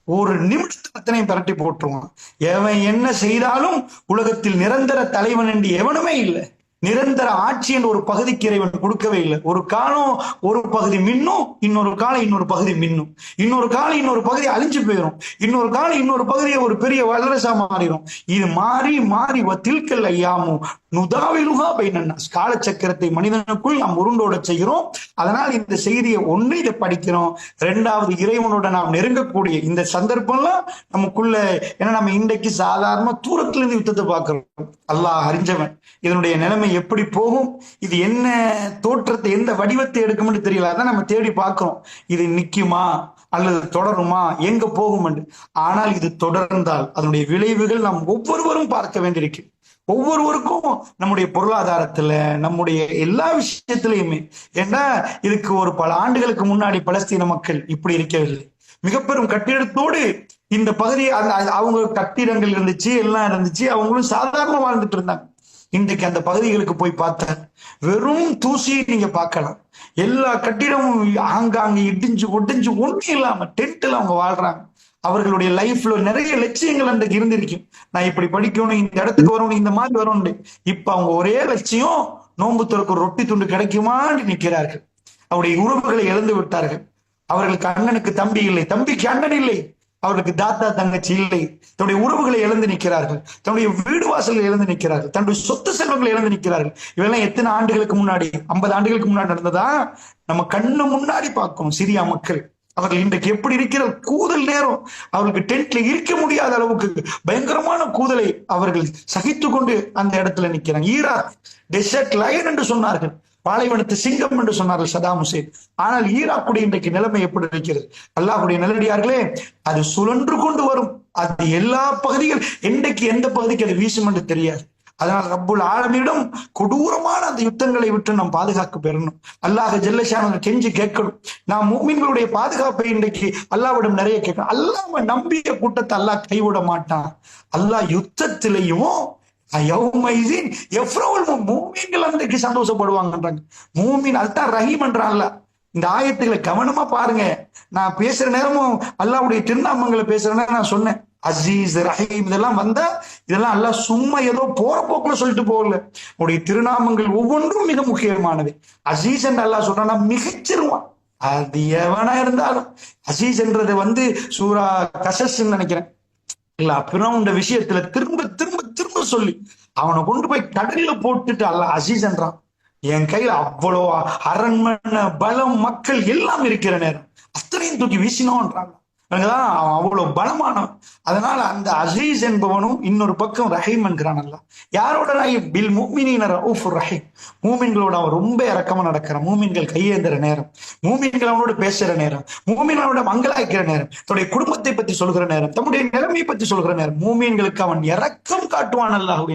ஒரு நிமிஷத்துல அத்தனையும் பெரட்டி போட்டுருவான். எவன் என்ன செய்தாலும் உலகத்தில் நிரந்தர தலைவன் என்று எவனுமே இல்லை. நிரந்தர ஆட்சி என்ற ஒரு பகுதிக்கு இறைவன் கொடுக்கவே இல்லை. ஒரு காலம் ஒரு பகுதி மின்னும், இன்னொரு காலம் இன்னொரு பகுதி மின்னும், இன்னொரு காலம் இன்னொரு பகுதி அழிஞ்சு போயிடும், இன்னொரு காலம் இன்னொரு பகுதியை ஒரு பெரிய வல்லரசா மாறிடும். இது மாறி மாறி தில்கல் ஐயாமும் நுதாவிலுகா பைனன்னாஸ், காலச்சக்கரத்தை மனிதனுக்குள் நாம் உருண்டோட செய்கிறோம். அதனால் இந்த செய்தியை ஒண்ணு இதை படிக்கிறோம், ரெண்டாவது இறைவனோட நாம் நெருங்கக்கூடிய இந்த சந்தர்ப்பம்லாம் நமக்குள்ள. ஏன்னா நம்ம இன்றைக்கு சாதாரண தூரத்துல இருந்து யுத்தத்தை பார்க்கிறோம். அல்லாஹ் அறிஞ்சவன் இதனுடைய நிலைமை எப்படி போகும், இது என்ன தோற்றத்தை எந்த வடிவத்தை எடுக்கும்னு தெரியல. அதான் நம்ம தேடி பார்க்கிறோம், இது நிக்குமா அல்லது தொடருமா, எங்க போகும் என்று. ஆனால் இது தொடர்ந்தால் அதனுடைய விளைவுகள் நாம் ஒவ்வொருவரும் பார்க்க வேண்டியிருக்கு. ஒவ்வொருவருக்கும் நம்முடைய பொருளாதாரத்துல, நம்முடைய எல்லா விஷயத்திலையுமே. ஏன்னா இதுக்கு ஒரு பல ஆண்டுகளுக்கு முன்னாடி பலஸ்தீன மக்கள் இப்படி இருக்கவில்லை. மிக பெரும் கட்டிடத்தோடு இந்த பகுதி அவங்க கட்டிடங்கள் இருந்துச்சு, எல்லாம் இருந்துச்சு, அவங்களும் சாதாரண வாழ்ந்துட்டு இருந்தாங்க. இன்றைக்கு அந்த பகுதிகளுக்கு போய் பார்த்தா வெறும் தூசியை நீங்க பார்க்கலாம். எல்லா கட்டிடமும் ஆங்காங்க இடிஞ்சு ஒடிஞ்சு ஒன்றும் இல்லாம டென்ட்ல அவங்க வாழ்றாங்க. அவர்களுடைய லைஃப்ல நிறைய லட்சியங்கள் அன்றைக்கு இருந்திருக்கும். நான் இப்படி படிக்கணும், இந்த இடத்துக்கு வரணும், இந்த மாதிரி வரணும். இப்ப அவங்க ஒரே லட்சியம், நோன்பு திறக்க ஒரு ரொட்டி துண்டு கிடைக்குமான்னு நிற்கிறார்கள். அவருடைய உறவுகளை இழந்து விட்டார்கள். அவர்களுக்கு அண்ணனுக்கு தம்பி இல்லை, தம்பிக்கு அண்ணன் இல்லை, அவர்களுக்கு தாத்தா தங்கச்சி இல்லை. தன்னுடைய உறவுகளை இழந்து நிற்கிறார்கள், தன்னுடைய வீடு வாசல்களை இழந்து நிற்கிறார்கள், தன்னுடைய சொத்து செல்வங்களை இழந்து நிற்கிறார்கள். இவெல்லாம் எத்தனை ஆண்டுகளுக்கு முன்னாடி, 50 ஆண்டுகளுக்கு முன்னாடி நடந்ததா நம்ம கண்ணு முன்னாடி பார்க்கணும். சிரியா மக்கள் அவர்கள் இன்றைக்கு எப்படி இருக்கிற கூதல் நேரம், அவர்களுக்கு டென்ட்ல இருக்க முடியாத அளவுக்கு பயங்கரமான கூதலை அவர்கள் சகித்து கொண்டு அந்த இடத்துல நிற்கிறாங்க. ஈராக் டெசர்ட் லயன் என்று சொன்னார்கள், பாலைவனத்து சிங்கம் என்று சொன்னார்கள் சதாம் ஹுசேன். ஆனால் ஈராக்குடைய இன்றைக்கு நிலைமை எப்படி இருக்கிறது? அல்லாஹ்வுடைய நல்லடியார்களே, அது சுழன்று கொண்டு வரும். அது எல்லா பகுதிகள், இன்றைக்கு எந்த பகுதிக்கு அது வீசும் என்று தெரியாது. அதனால் ரப்புல் ஆலமீனிடம் கொடூரமான அந்த யுத்தங்களை விட்டு நாம் பாதுகாப்பு பெறணும். அல்லாஹ் ஜல்லஷானு கெஞ்சி கேட்கணும். நாம் முஃமின்களுடைய பாதுகாப்பை இன்றைக்கு அல்லாஹ்விடம் நிறைய கேட்கணும். அல்லாஹ்வை நம்பிய கூட்டத்தை அல்லாஹ் கைவிட மாட்டான். அல்லாஹ் யுத்தத்திலையும் மூமீன்கள் அன்றைக்கு சந்தோஷப்படுவாங்கன்றாங்க. மூமீன் அதுதான் ரஹீம் என்றான்ல. இந்த ஆயத்துக்களை கவனமா பாருங்க. நான் பேசுற நேரமும் அல்லாஹ்வுடைய திருநாமங்களை பேசுற நேரம் நான் சொன்னேன், அசீஸ் ரஹீம் இதெல்லாம் வந்தா இதெல்லாம் அல்லாஹ் சும்மா ஏதோ போற போக்குல சொல்லிட்டு போகல. உடைய திருநாமங்கள் ஒவ்வொன்றும் மிக முக்கியமானது. அசீஸ் என்று அல்லாஹ் சொல்றான்னா மிகச்சிருவான். அது எவனா இருந்தாலும் அசீஸ் என்றது சூரா கசஸ் நினைக்கிறேன் இல்ல, பிறவுண்ட விஷயத்துல திரும்ப திரும்ப திரும்ப சொல்லி அவனை கொண்டு போய் கடல்ல போட்டுட்டு அல்லாஹ் அசீஸ் என்றான். என் கையில அவ்வளோ அரண்மனை பலம் மக்கள் எல்லாம் இருக்கிற நேரம் அத்தனையும் தூக்கி வீசினோன்றாங்க. அவன் அவ்வளவு பலமானவன். அதனால அந்த அசீஸ் என்பவனும் இன்னொரு பக்கம் ரஹீம் என்கிறான். அல்ல யாரோட ரஹீம்? பில் முஃமினீன ரഊஃபுர் ரஹீம். மூமின்களோட அவன் ரொம்ப இறக்கமா நடக்கிறான். மூமின்கள் கையேந்துற நேரம், மூமின்கள் அவனோட பேசுற நேரம், மூமின்களோட மங்களாய்க்கிற நேரம், தன்னுடைய குடும்பத்தை பத்தி சொல்கிற நேரம், தன்னுடைய நிலைமையை பத்தி சொல்கிற நேரம், மூமின்களுக்கு அவன் இறக்கம் காட்டுவான். அல்லாஹ்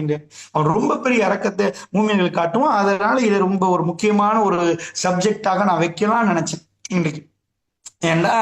அவன் ரொம்ப பெரிய இறக்கத்தை மூமின்களுக்கு காட்டுவான். அதனால இது ரொம்ப ஒரு முக்கியமான ஒரு சப்ஜெக்டாக நான் வைக்கலாம்னு நினைச்சேன் இன்னைக்கு. ஏன்னா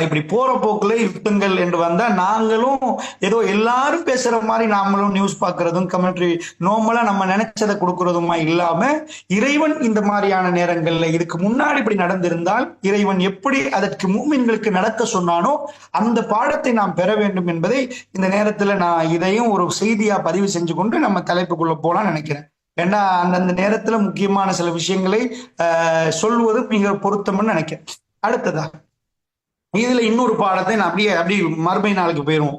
இப்படி போற போக்குல யுத்தங்கள் என்று வந்தா நாங்களும் ஏதோ எல்லாரும் பேசுற மாதிரி நாமளும் நியூஸ் பார்க்கறதும் கமெண்ட்ரி நார்மலா நம்ம நினைச்சதை கொடுக்கறதுமா இல்லாம, இறைவன் இந்த மாதிரியான நேரங்கள்ல இதுக்கு முன்னாடி இப்படி நடந்திருந்தால் இறைவன் எப்படி அதற்கு மூமின்களுக்கு நடக்க சொன்னானோ அந்த பாடத்தை நாம் பெற வேண்டும் என்பதை இந்த நேரத்துல நான் இதையும் ஒரு செய்தியா பதிவு செஞ்சு கொண்டு நம்ம தலைப்புக்குள்ள போலாம்னு நினைக்கிறேன். ஏன்னா அந்தந்த நேரத்துல முக்கியமான சில விஷயங்களை சொல்வது மிக பொருத்தம்னு நினைக்கிறேன். அடுத்ததா இதுல இன்னொரு பாடத்தை நான் அப்படியே மறுமை நாளுக்கு போயிடுவோம்.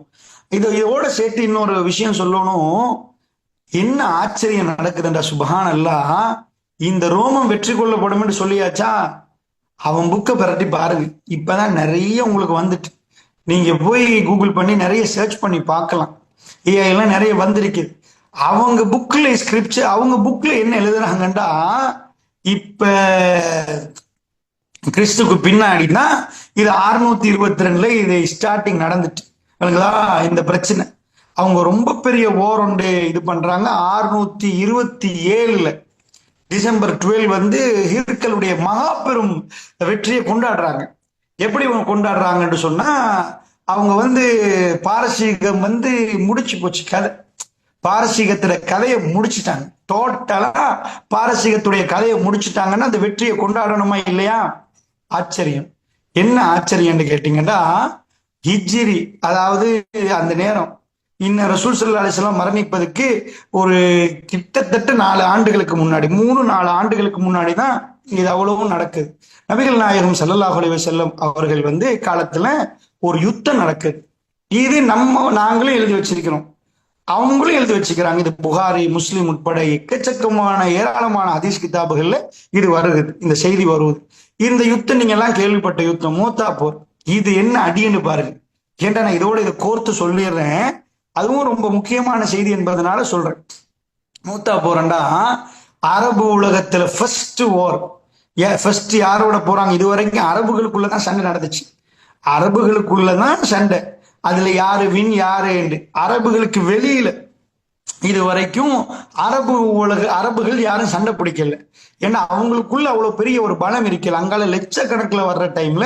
இதோட சேர்த்து இன்னொரு விஷயம் சொல்லணும். என்ன ஆச்சரியம் நடக்குதுன்ற சுபஹான் அல்லாஹ். இந்த ரோமம் வெற்றி கொள்ளப்படும் என்று சொல்லியாச்சா, அவன் புக்கை பிரட்டி பாருங்க. இப்பதான் நிறைய உங்களுக்கு வந்துட்டு, நீங்க போய் கூகுள் பண்ணி நிறைய சர்ச் பண்ணி பார்க்கலாம். எல்லாம் நிறைய வந்திருக்கு. அவங்க புக்ல ஸ்கிரிப்ட், அவங்க புக்ல என்ன எழுதுறாங்கண்டா, இப்ப கிறிஸ்துக்கு பின்னாடினா இது 622 இது ஸ்டார்டிங் நடந்துட்டு இந்த பிரச்சனை. அவங்க ரொம்ப பெரிய ஓர் ஒன்று இது பண்றாங்க. 627 டிசம்பர் 12 ஹிர்கலுடைய மகா பெரும் வெற்றியை கொண்டாடுறாங்க. எப்படி அவங்க கொண்டாடுறாங்கன்னு சொன்னா, அவங்க பாரசீகம் முடிச்சு போச்சு கதை. பாரசீகத்துல கதையை முடிச்சுட்டாங்க. டோட்டலா பாரசீகத்துடைய கதையை முடிச்சுட்டாங்கன்னா அந்த வெற்றியை கொண்டாடணுமா இல்லையா? ஆச்சரியம். என்ன ஆச்சரியம்னு கேட்டீங்கன்னா, ஹிஜ்ரி அதாவது அந்த நேரம் இன்ன ரசூல் ஸல்லல்லாஹு அலைஹி வஸல்லம் மரணிப்பதற்கு ஒரு கிட்டத்தட்ட 4 ஆண்டுகளுக்கு முன்னாடி 3-4 ஆண்டுகளுக்கு முன்னாடி தான் இது அவ்வளவும் நடக்குது. நபிகள் நாயகம் ஸல்லல்லாஹு அலைஹி வஸல்லம் அவர்கள் காலத்துல ஒரு யுத்தம் நடக்குது. இது நாங்களும் எழுதி வச்சிருக்கிறோம், அவங்களும் எழுதி வச்சுக்கிறாங்க. இது புகாரி, முஸ்லிம் உட்பட எக்கச்சக்கமான ஏராளமான ஹதீஸ் கிதாபுகள்ல இது வருது, இந்த செய்தி வருவது. இந்த யுத்தம் நீங்க எல்லாம் கேள்விப்பட்ட யுத்தம் மூத்தா போர். இது என்ன அடின்னு பாருங்க. ஏன்டா நான் இதோட இதை கோர்த்து சொல்லிடுறேன், அதுவும் ரொம்ப முக்கியமான செய்தி என்பதனால சொல்றேன். மூத்தா போறண்டா அரபு உலகத்துல ஃபர்ஸ்ட் வார். ஃபர்ஸ்ட் யாரோட போறாங்க? இதுவரைக்கும் அரபுகளுக்குள்ளதான் சண்டை நடந்துச்சு. அரபுகளுக்குள்ளதான் சண்டை. அதுல யாரு வின் யாரு என்று அரபுகளுக்கு வெளியில இது வரைக்கும் அரபுகள் யாரும் சண்டை பிடிக்கல. ஏன்னா அவங்களுக்குள்ள அவ்வளவு பெரிய ஒரு பலம் இருக்கல. அங்கால லட்சக்கணக்கில் வர்ற டைம்ல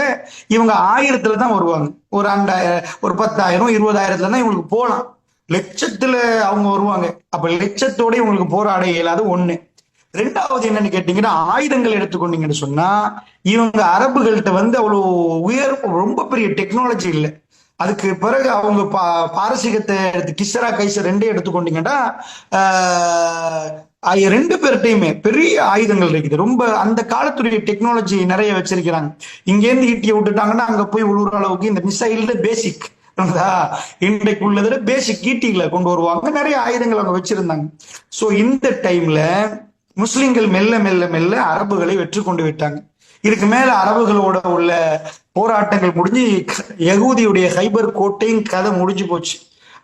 இவங்க 1000 தான் வருவாங்க. ஒரு 10,000 20,000 தான் இவங்களுக்கு போலாம். லட்சத்துல அவங்க வருவாங்க. அப்ப லட்சத்தோட இவங்களுக்கு போராட இயலாது. ஒண்ணு. ரெண்டாவது என்னன்னு கேட்டீங்கன்னா, ஆயுதங்கள் எடுத்துக்கொண்டீங்கன்னு சொன்னா இவங்க அரபுகள்கிட்ட அவ்வளவு ரொம்ப பெரிய டெக்னாலஜி இல்லை. அதுக்கு பிறகு அவங்க பாரசீகத்தை எடுத்து கிஸ்ரா கைசர் ரெண்டே எடுத்துக்கொண்டீங்கன்னா ரெண்டு பேர்கிட்டையுமே பெரிய ஆயுதங்கள் இருக்குது. ரொம்ப அந்த காலத்துடைய டெக்னாலஜி நிறைய வச்சிருக்கிறாங்க. இங்கேருந்து ஈட்டியை விட்டுட்டாங்கன்னா அங்க போய் உழுவுற அளவுக்கு இந்த மிசைல் பேசிக் இன்றைக்கு உள்ளதுல பேசிக் ஈட்டிகளை கொண்டு வருவாங்க. நிறைய ஆயுதங்கள் அவங்க வச்சிருந்தாங்க. சோ இந்த டைம்ல முஸ்லிம்கள் மெல்ல மெல்ல மெல்ல அரபுகளை வெற்றி கொண்டு விட்டாங்க. இதுக்கு மேல அரபுகளோட உள்ள போராட்டங்கள் முடிஞ்சு யகூதியுடைய ஹைபர் கோட்டையும் கதை முடிஞ்சு போச்சு.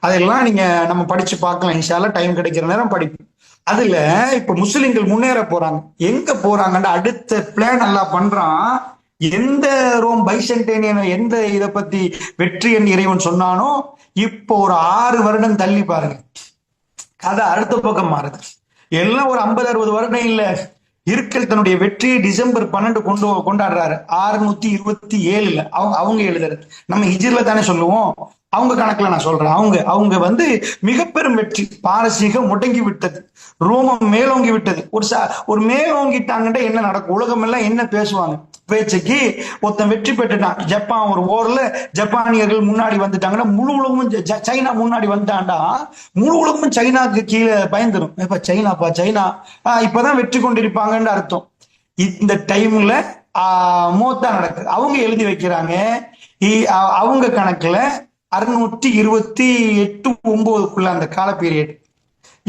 அதெல்லாம் நம்ம படிச்சு பார்க்கலாம். இன்ஷா அல்லாஹ் டைம் கிடைக்கிற நேரம் படிப்போம். அதுல இப்ப முஸ்லிம்கள் முன்னேற போறாங்க. எங்க போறாங்கன்னா அடுத்த பிளான் எல்லாம் பண்றான். எந்த ரோம் பைசன்டேனியன் எந்த இதை பத்தி வெற்றி என் இறைவன் சொன்னானோ இப்போ ஒரு 6 வருடம் தள்ளி பாருங்க, கதை அடுத்த பக்கம் மாறுது. எல்லாம் ஒரு 50-60 வருடம் இல்ல. இருக்கல் தன்னுடைய வெற்றியை டிசம்பர் 12 கொண்டாடுறாரு 627. அவங்க எழுதுறது நம்ம ஹிஜ்ரில தானே சொல்லுவோம். அவங்க கணக்குல நான் சொல்றேன். அவங்க மிக பெரும் வெற்றி. பாரசீகம் முடங்கி விட்டது, ரோமம் மேலோங்கி விட்டது. ஒரு மேலோங்கிட்டாங்கன்ற என்ன நடக்கும்? உலகம் எல்லாம் என்ன பேசுவாங்க? பேச்சுக்கு ஒருத்தன் வெற்றி பெற்றுட்டான். ஜப்பான் ஒரு ஓர்ல ஜப்பானியர்கள் முன்னாடி வந்துட்டாங்கன்னா முழு உலகமும் சைனா முன்னாடி வந்துட்டான்டா முழு உலகமும் சைனாக்கு கீழே பயந்துரும். இப்ப சைனா இப்பதான் வெற்றி கொண்டிருப்பாங்கன்னு அர்த்தம். இந்த டைம்ல மோத்தா நடக்குது. அவங்க எழுதி வைக்கிறாங்க. அவங்க கணக்குல 628-9 அந்த கால பீரியட்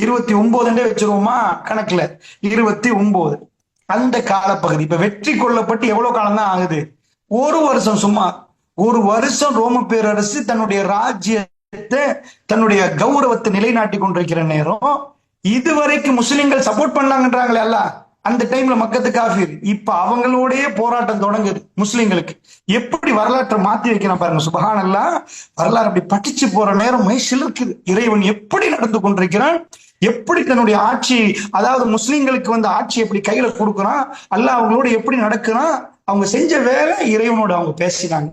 29 வச்சிருவோமா கணக்குல 29 அந்த காலப்பகுதி. இப்ப வெற்றி கொள்ளப்பட்டு எவ்வளவு காலம் தான் ஆகுது? ஒரு வருஷம். சும்மா ஒரு வருஷம் ரோம பேரரசு தன்னுடைய ராஜ்யத்தை தன்னுடைய கௌரவத்தை நிலைநாட்டி கொண்டிருக்கிற நேரம் இதுவரைக்கும் முஸ்லிம்கள் சப்போர்ட் பண்ணாங்கன்றாங்களே அல்ல, அந்த டைம்ல மக்கத்து காஃபிர். இப்ப அவங்களோடய போராட்டம் தொடங்குது. முஸ்லிம்களுக்கு எப்படி வரலாற்றை மாத்தி வைக்கிறான் பாருங்க. சுபஹானல்லாஹ். வரலாறு அப்படி படிச்சு போற நேரம் மைசில் இருக்குது. இறைவன் எப்படி நடந்து கொண்டிருக்கிறான், எப்படி தன்னுடைய ஆட்சி, அதாவது முஸ்லிம்களுக்கு ஆட்சி எப்படி கையில கொடுக்குறான், அல்லாஹ் அவங்களோட எப்படி நடக்கிறான். அவங்க செஞ்ச வேலை இறைவனோட அவங்க பேசினாங்க,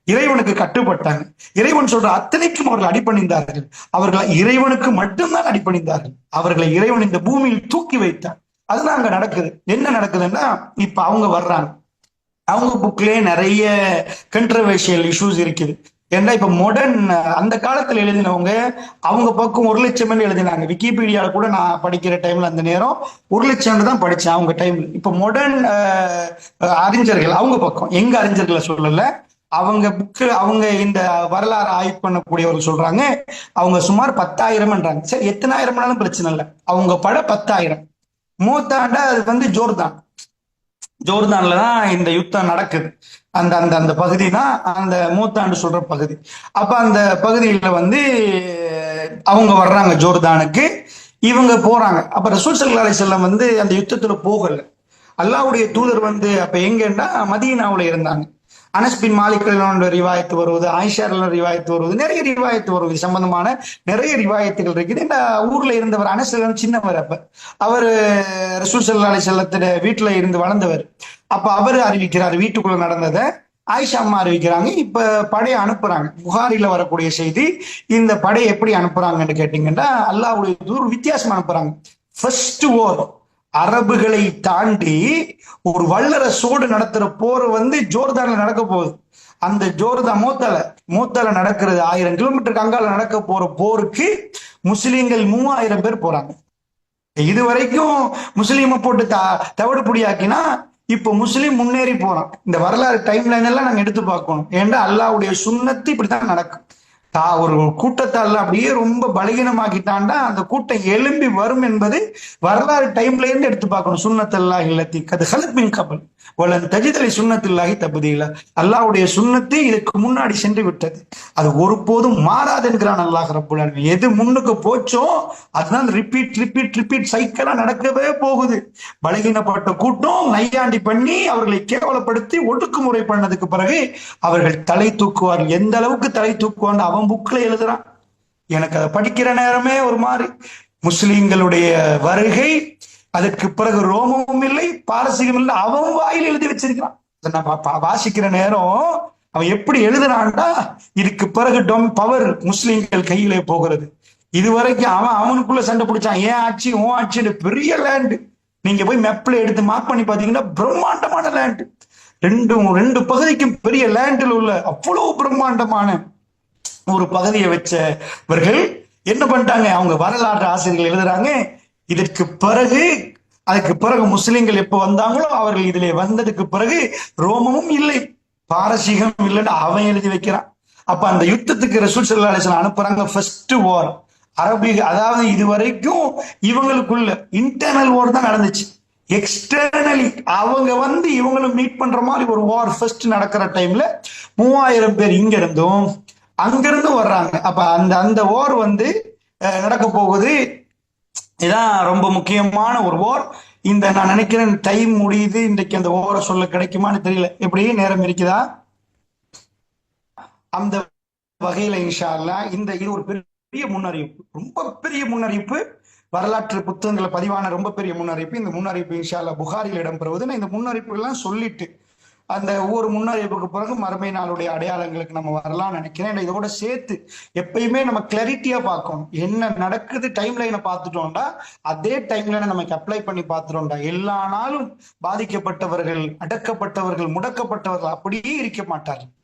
இறைவனுக்கு கட்டுப்பட்டாங்க. இறைவன் சொல்ற அத்தனைக்கும் அவர்கள் அடிபணிந்தார்கள். அவர்கள் இறைவனுக்கு மட்டும்தான் அடிபணிந்தார்கள். அவர்களை இறைவன் இந்த பூமியில் தூக்கி வைத்தார். அதுதான் அங்க நடக்குது. என்ன நடக்குதுன்னா இப்ப அவங்க வர்றாங்க. அவங்க புக்லயே நிறைய கண்ட்ரவர்ஷியல் இஷ்யூஸ் இருக்குது. ஏன்னா இப்ப மாடர்ன் அந்த காலத்துல எழுதினவங்க அவங்க பக்கம் 1,00,000 எழுதினாங்க. விக்கிபீடியால கூட நான் படிக்கிற டைம்ல அந்த நேரம் 1,00,000 தான் படிச்சேன் அவங்க டைம்ல. இப்ப மாடர்ன் அறிஞர்கள் அவங்க பக்கம், எங்க அறிஞர்களை சொல்லல, அவங்க புக்கு அவங்க இந்த வரலாறு ஆய்வு பண்ணக்கூடியவர்கள் சொல்றாங்க அவங்க சுமார் 10,000. சரி, எத்தனை ஆயிரம்னாலும் பிரச்சனை இல்லை. அவங்க பட 10,000. மூத்தாண்டா அது ஜோர்தான்லதான் இந்த யுத்தம் நடக்குது. அந்த அந்த அந்த பகுதி தான் அந்த மூத்தாண்டு சொல்ற பகுதி. அப்ப அந்த பகுதியில அவங்க வர்றாங்க ஜோர்தானுக்கு. இவங்க போறாங்க. அப்ப ரசூல் ஸல்லல்லாஹு அலைஹி வஸல்லம் அந்த யுத்தத்துல போகல. அல்லாஹ்வுடைய தூதர் அப்ப எங்கன்னா மதீனாவுல இருந்தாங்க. அனஸ் பின் மாலிக் ரிவாயத்து வருவது, ஆயிஷா ரிவாயத்து வருவது, நிறைய ரிவாயத்து வருவது சம்பந்தமான நிறைய ரிவாயத்துகள் இருக்குது. இந்த ஊர்ல இருந்தவர் அனஸ் சின்னவர். அப்ப அவர் ரசூல் ஸல்லல்லாஹு அலைஹி வஸல்லத்தோட வீட்டுல இருந்து வளர்ந்தவர். அப்ப அவரு அறிவிக்கிறார் வீட்டுக்குள்ள நடந்ததை. ஆயிஷா அம்மா அறிவிக்கிறாங்க. இப்ப படையை அனுப்புறாங்க. புகாரில வரக்கூடிய செய்தி. இந்த படையை எப்படி அனுப்புறாங்கன்னு கேட்டீங்கன்னா அல்லாஹ்வுடைய தூதர் வித்தியாசம் அனுப்புறாங்க. ஃபர்ஸ்ட் வார் அரபுகளை தாண்டி ஒரு வல்லரசோடு நடத்துற போர் ஜோர்தான்ல நடக்க போகுது. அந்த ஜோர்தா மூத்தல நடக்கிறது 1000 கிலோமீட்டருக்கு அங்கால நடக்க போற போருக்கு முஸ்லிம்கள் 3000 பேர் போறாங்க. இது வரைக்கும் முஸ்லீமை போட்டு தவிடு புடியாக்கினா இப்ப முஸ்லீம் முன்னேறி போறான். இந்த வரலாறு டைம் லைன் எல்லாம் நாங்க எடுத்து பார்க்கணும். ஏன்னா அல்லாஹ்வுடைய சுன்னத்து இப்படித்தான் நடக்கும். ஒரு கூட்டத்தால் அப்படியே ரொம்ப பலகீனமாக்கிட்டான்டா அந்த கூட்டம் எழும்பி வரும் என்பது வரலாறு டைம்ல இருந்து எடுத்து பார்க்கணும். சுன்னத்தல்லாஹி இல்லத்தி கது ஹலத் மின் கபல் வலன் தஜிதலி சுன்னத்துல்லாஹி தப்தீலா. அல்லாஹ்வுடைய சுன்னத்து இதுக்கு முன்னாடி சென்று விட்டது, அது ஒருபோதும் மாறாது என்கிறான் அல்லாஹ் ரப்புல் ஆலமீன். எது முன்னுக்கு போச்சோ அதுதான் ரிப்பீட் சைக்கிளா நடக்கவே போகுது. பலகீனப்பட்ட கூட்டம் நையாண்டி பண்ணி அவர்களை கேவலப்படுத்தி ஒடுக்குமுறை பண்ணதுக்கு பிறகு அவர்கள் தலை தூக்குவார்கள். எந்த அளவுக்கு தலை தூக்குவான்னு அவன் புக்ல எழுதுறான். எனக்கு அதை படிக்கிற நேரமே ஒரு மாதிரி. முஸ்லிம்களுடைய வருகை, அதற்கு பிறகு ரோமமும் இல்லை பாரசீகம் இல்லை, அவன் வாயில் எழுதி வச்சிருக்கிறான். நான் வாசிக்கிற நேரம் அவன் எப்படி எழுதுறான்டா, இதுக்கு பிறகு பவர் முஸ்லிம்கள் கையிலே போகிறது. இதுவரைக்கும் அவனுக்குள்ள சண்டை பிடிச்சான், ஏன் ஆட்சி ஓ ஆட்சி, பெரிய லேண்டு. நீங்க போய் மெப்ல எடுத்து மார்க் பண்ணி பாத்தீங்கன்னா பிரம்மாண்டமான லேண்டு. ரெண்டு பகுதிக்கும் பெரிய லேண்டில் உள்ள அவ்வளவு பிரம்மாண்டமான ஒரு பகுதியை வச்சவர்கள் என்ன பண்ணிட்டாங்க, அவங்க வரலாற்று ஆசிரியர்கள் எழுதுறாங்க, அதுக்கு பிறகு முஸ்லிம்கள் எப்ப வந்தாங்களோ அவர்கள் இதிலே வந்ததுக்கு பிறகு ரோமமும் இல்லை பாரசீகம் இல்லைன்னு அவன் எழுதி வைக்கிறான். அப்ப அந்த யுத்தத்துக்கு ரசூல் ஸல்லல்லாஹு அலைஹி வஸல்லம் அனுப்புறாங்க. ஃபர்ஸ்ட் வார் அரபி, அதாவது இதுவரைக்கும் இவங்களுக்குள்ள இன்டர்னல் வார் தான் நடந்துச்சு. எக்ஸ்டர்னலி அவங்க வந்து இவங்களும் மீட் பண்ற மாதிரி ஒரு வார் ஃபர்ஸ்ட் நடக்கிற டைம்ல 3000 பேர் இங்க இருந்தும் அங்கிருந்து வர்றாங்க. அப்ப அந்த வார் வந்து நடக்க போகுது. இதான் ரொம்ப முக்கியமான ஒரு வார். நான் நினைக்கிறேன் டைம் முடியுது, இன்றைக்கு அந்த ஓரை சொல்ல கிடைக்குமான்னு தெரியல. எப்படி நேரம் இருக்குதா? அந்த வகையில இன்ஷா அல்லாஹ் இது ஒரு பெரிய முன்னறிவிப்பு, ரொம்ப பெரிய முன்னறிவிப்பு. வரலாற்று புத்தகங்களை பதிவான ரொம்ப பெரிய முன்னறிவிப்பு. இந்த முன்னறிவிப்பு இன்ஷா அல்லாஹ் புகாரில் இடம்பெறுவது. நான் இந்த முன்னறிவிப்பு எல்லாம் சொல்லிட்டு அந்த ஒவ்வொரு முன்னறிவிப்புக்கு பிறகு மறுமை நாளுடைய அடையாளங்களுக்கு நம்ம வரலாம்னு நினைக்கிறேன். இதோட சேர்த்து எப்பயுமே நம்ம கிளாரிட்டியா பார்க்கணும். என்ன நடக்குது டைம் லைனை பார்த்துட்டோம்டா அதே டைம் லைனை நமக்கு அப்ளை பண்ணி பார்த்துட்டோம்டா எல்லா நாளும் பாதிக்கப்பட்டவர்கள், அடக்கப்பட்டவர்கள், முடக்கப்பட்டவர்கள் அப்படியே இருக்க மாட்டார்கள்.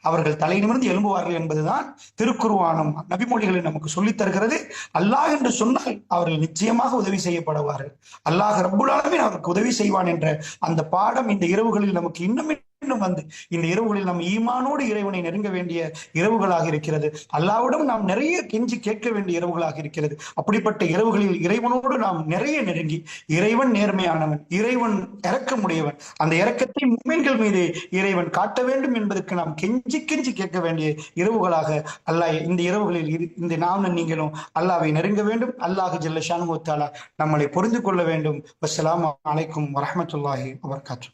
அவர்கள் தலை நிமிர்ந்து எழும்புவார்கள் என்பதுதான் திருக்குர்ஆனும் நபிமொழிகளை நமக்கு சொல்லித் தருகிறது. அல்லாஹ் என்று சொன்னால் அவர்கள் நிச்சயமாக உதவி செய்யப்படுவார்கள். அல்லாஹ் ரப்புல் ஆலமீன் அவருக்கு உதவி செய்வான் என்ற அந்த பாடம் இந்த இரவுகளில் நமக்கு இன்னும் வந்து இந்த இரவுகளில் நாம் ஈமானோடு இறைவனை நெருங்க வேண்டிய இரவுகளாக இருக்கிறது. அல்லாஹ்விடம் நாம் நிறைய கெஞ்சி கேட்க வேண்டிய இரவுகளாக இருக்கிறது. அப்படிப்பட்ட இரவுகளில் இறைவனோடு நாம் நிறைய நெருங்கி, இறைவன் நேர்மையானவன், இறைவன் இரக்கமுடையவன், அந்த இரக்கத்தை முஃமின்கள் மீது இறைவன் காட்ட வேண்டும் என்பதற்கு நாம் கெஞ்சி கேட்க வேண்டிய இரவுகளாக அல்லாஹ் இந்த இரவுகளில் இந்த நானும் நீங்களும் அல்லாஹ்வை நெருங்க வேண்டும். அல்லாஹ் ஜல்ல ஷானுஹு வ தஆலா நம்மளை புரிந்து கொள்ள வேண்டும். வஸ்ஸலாமு அலைக்கும் வரஹ்மத்துல்லாஹி வபரகாத்துஹு.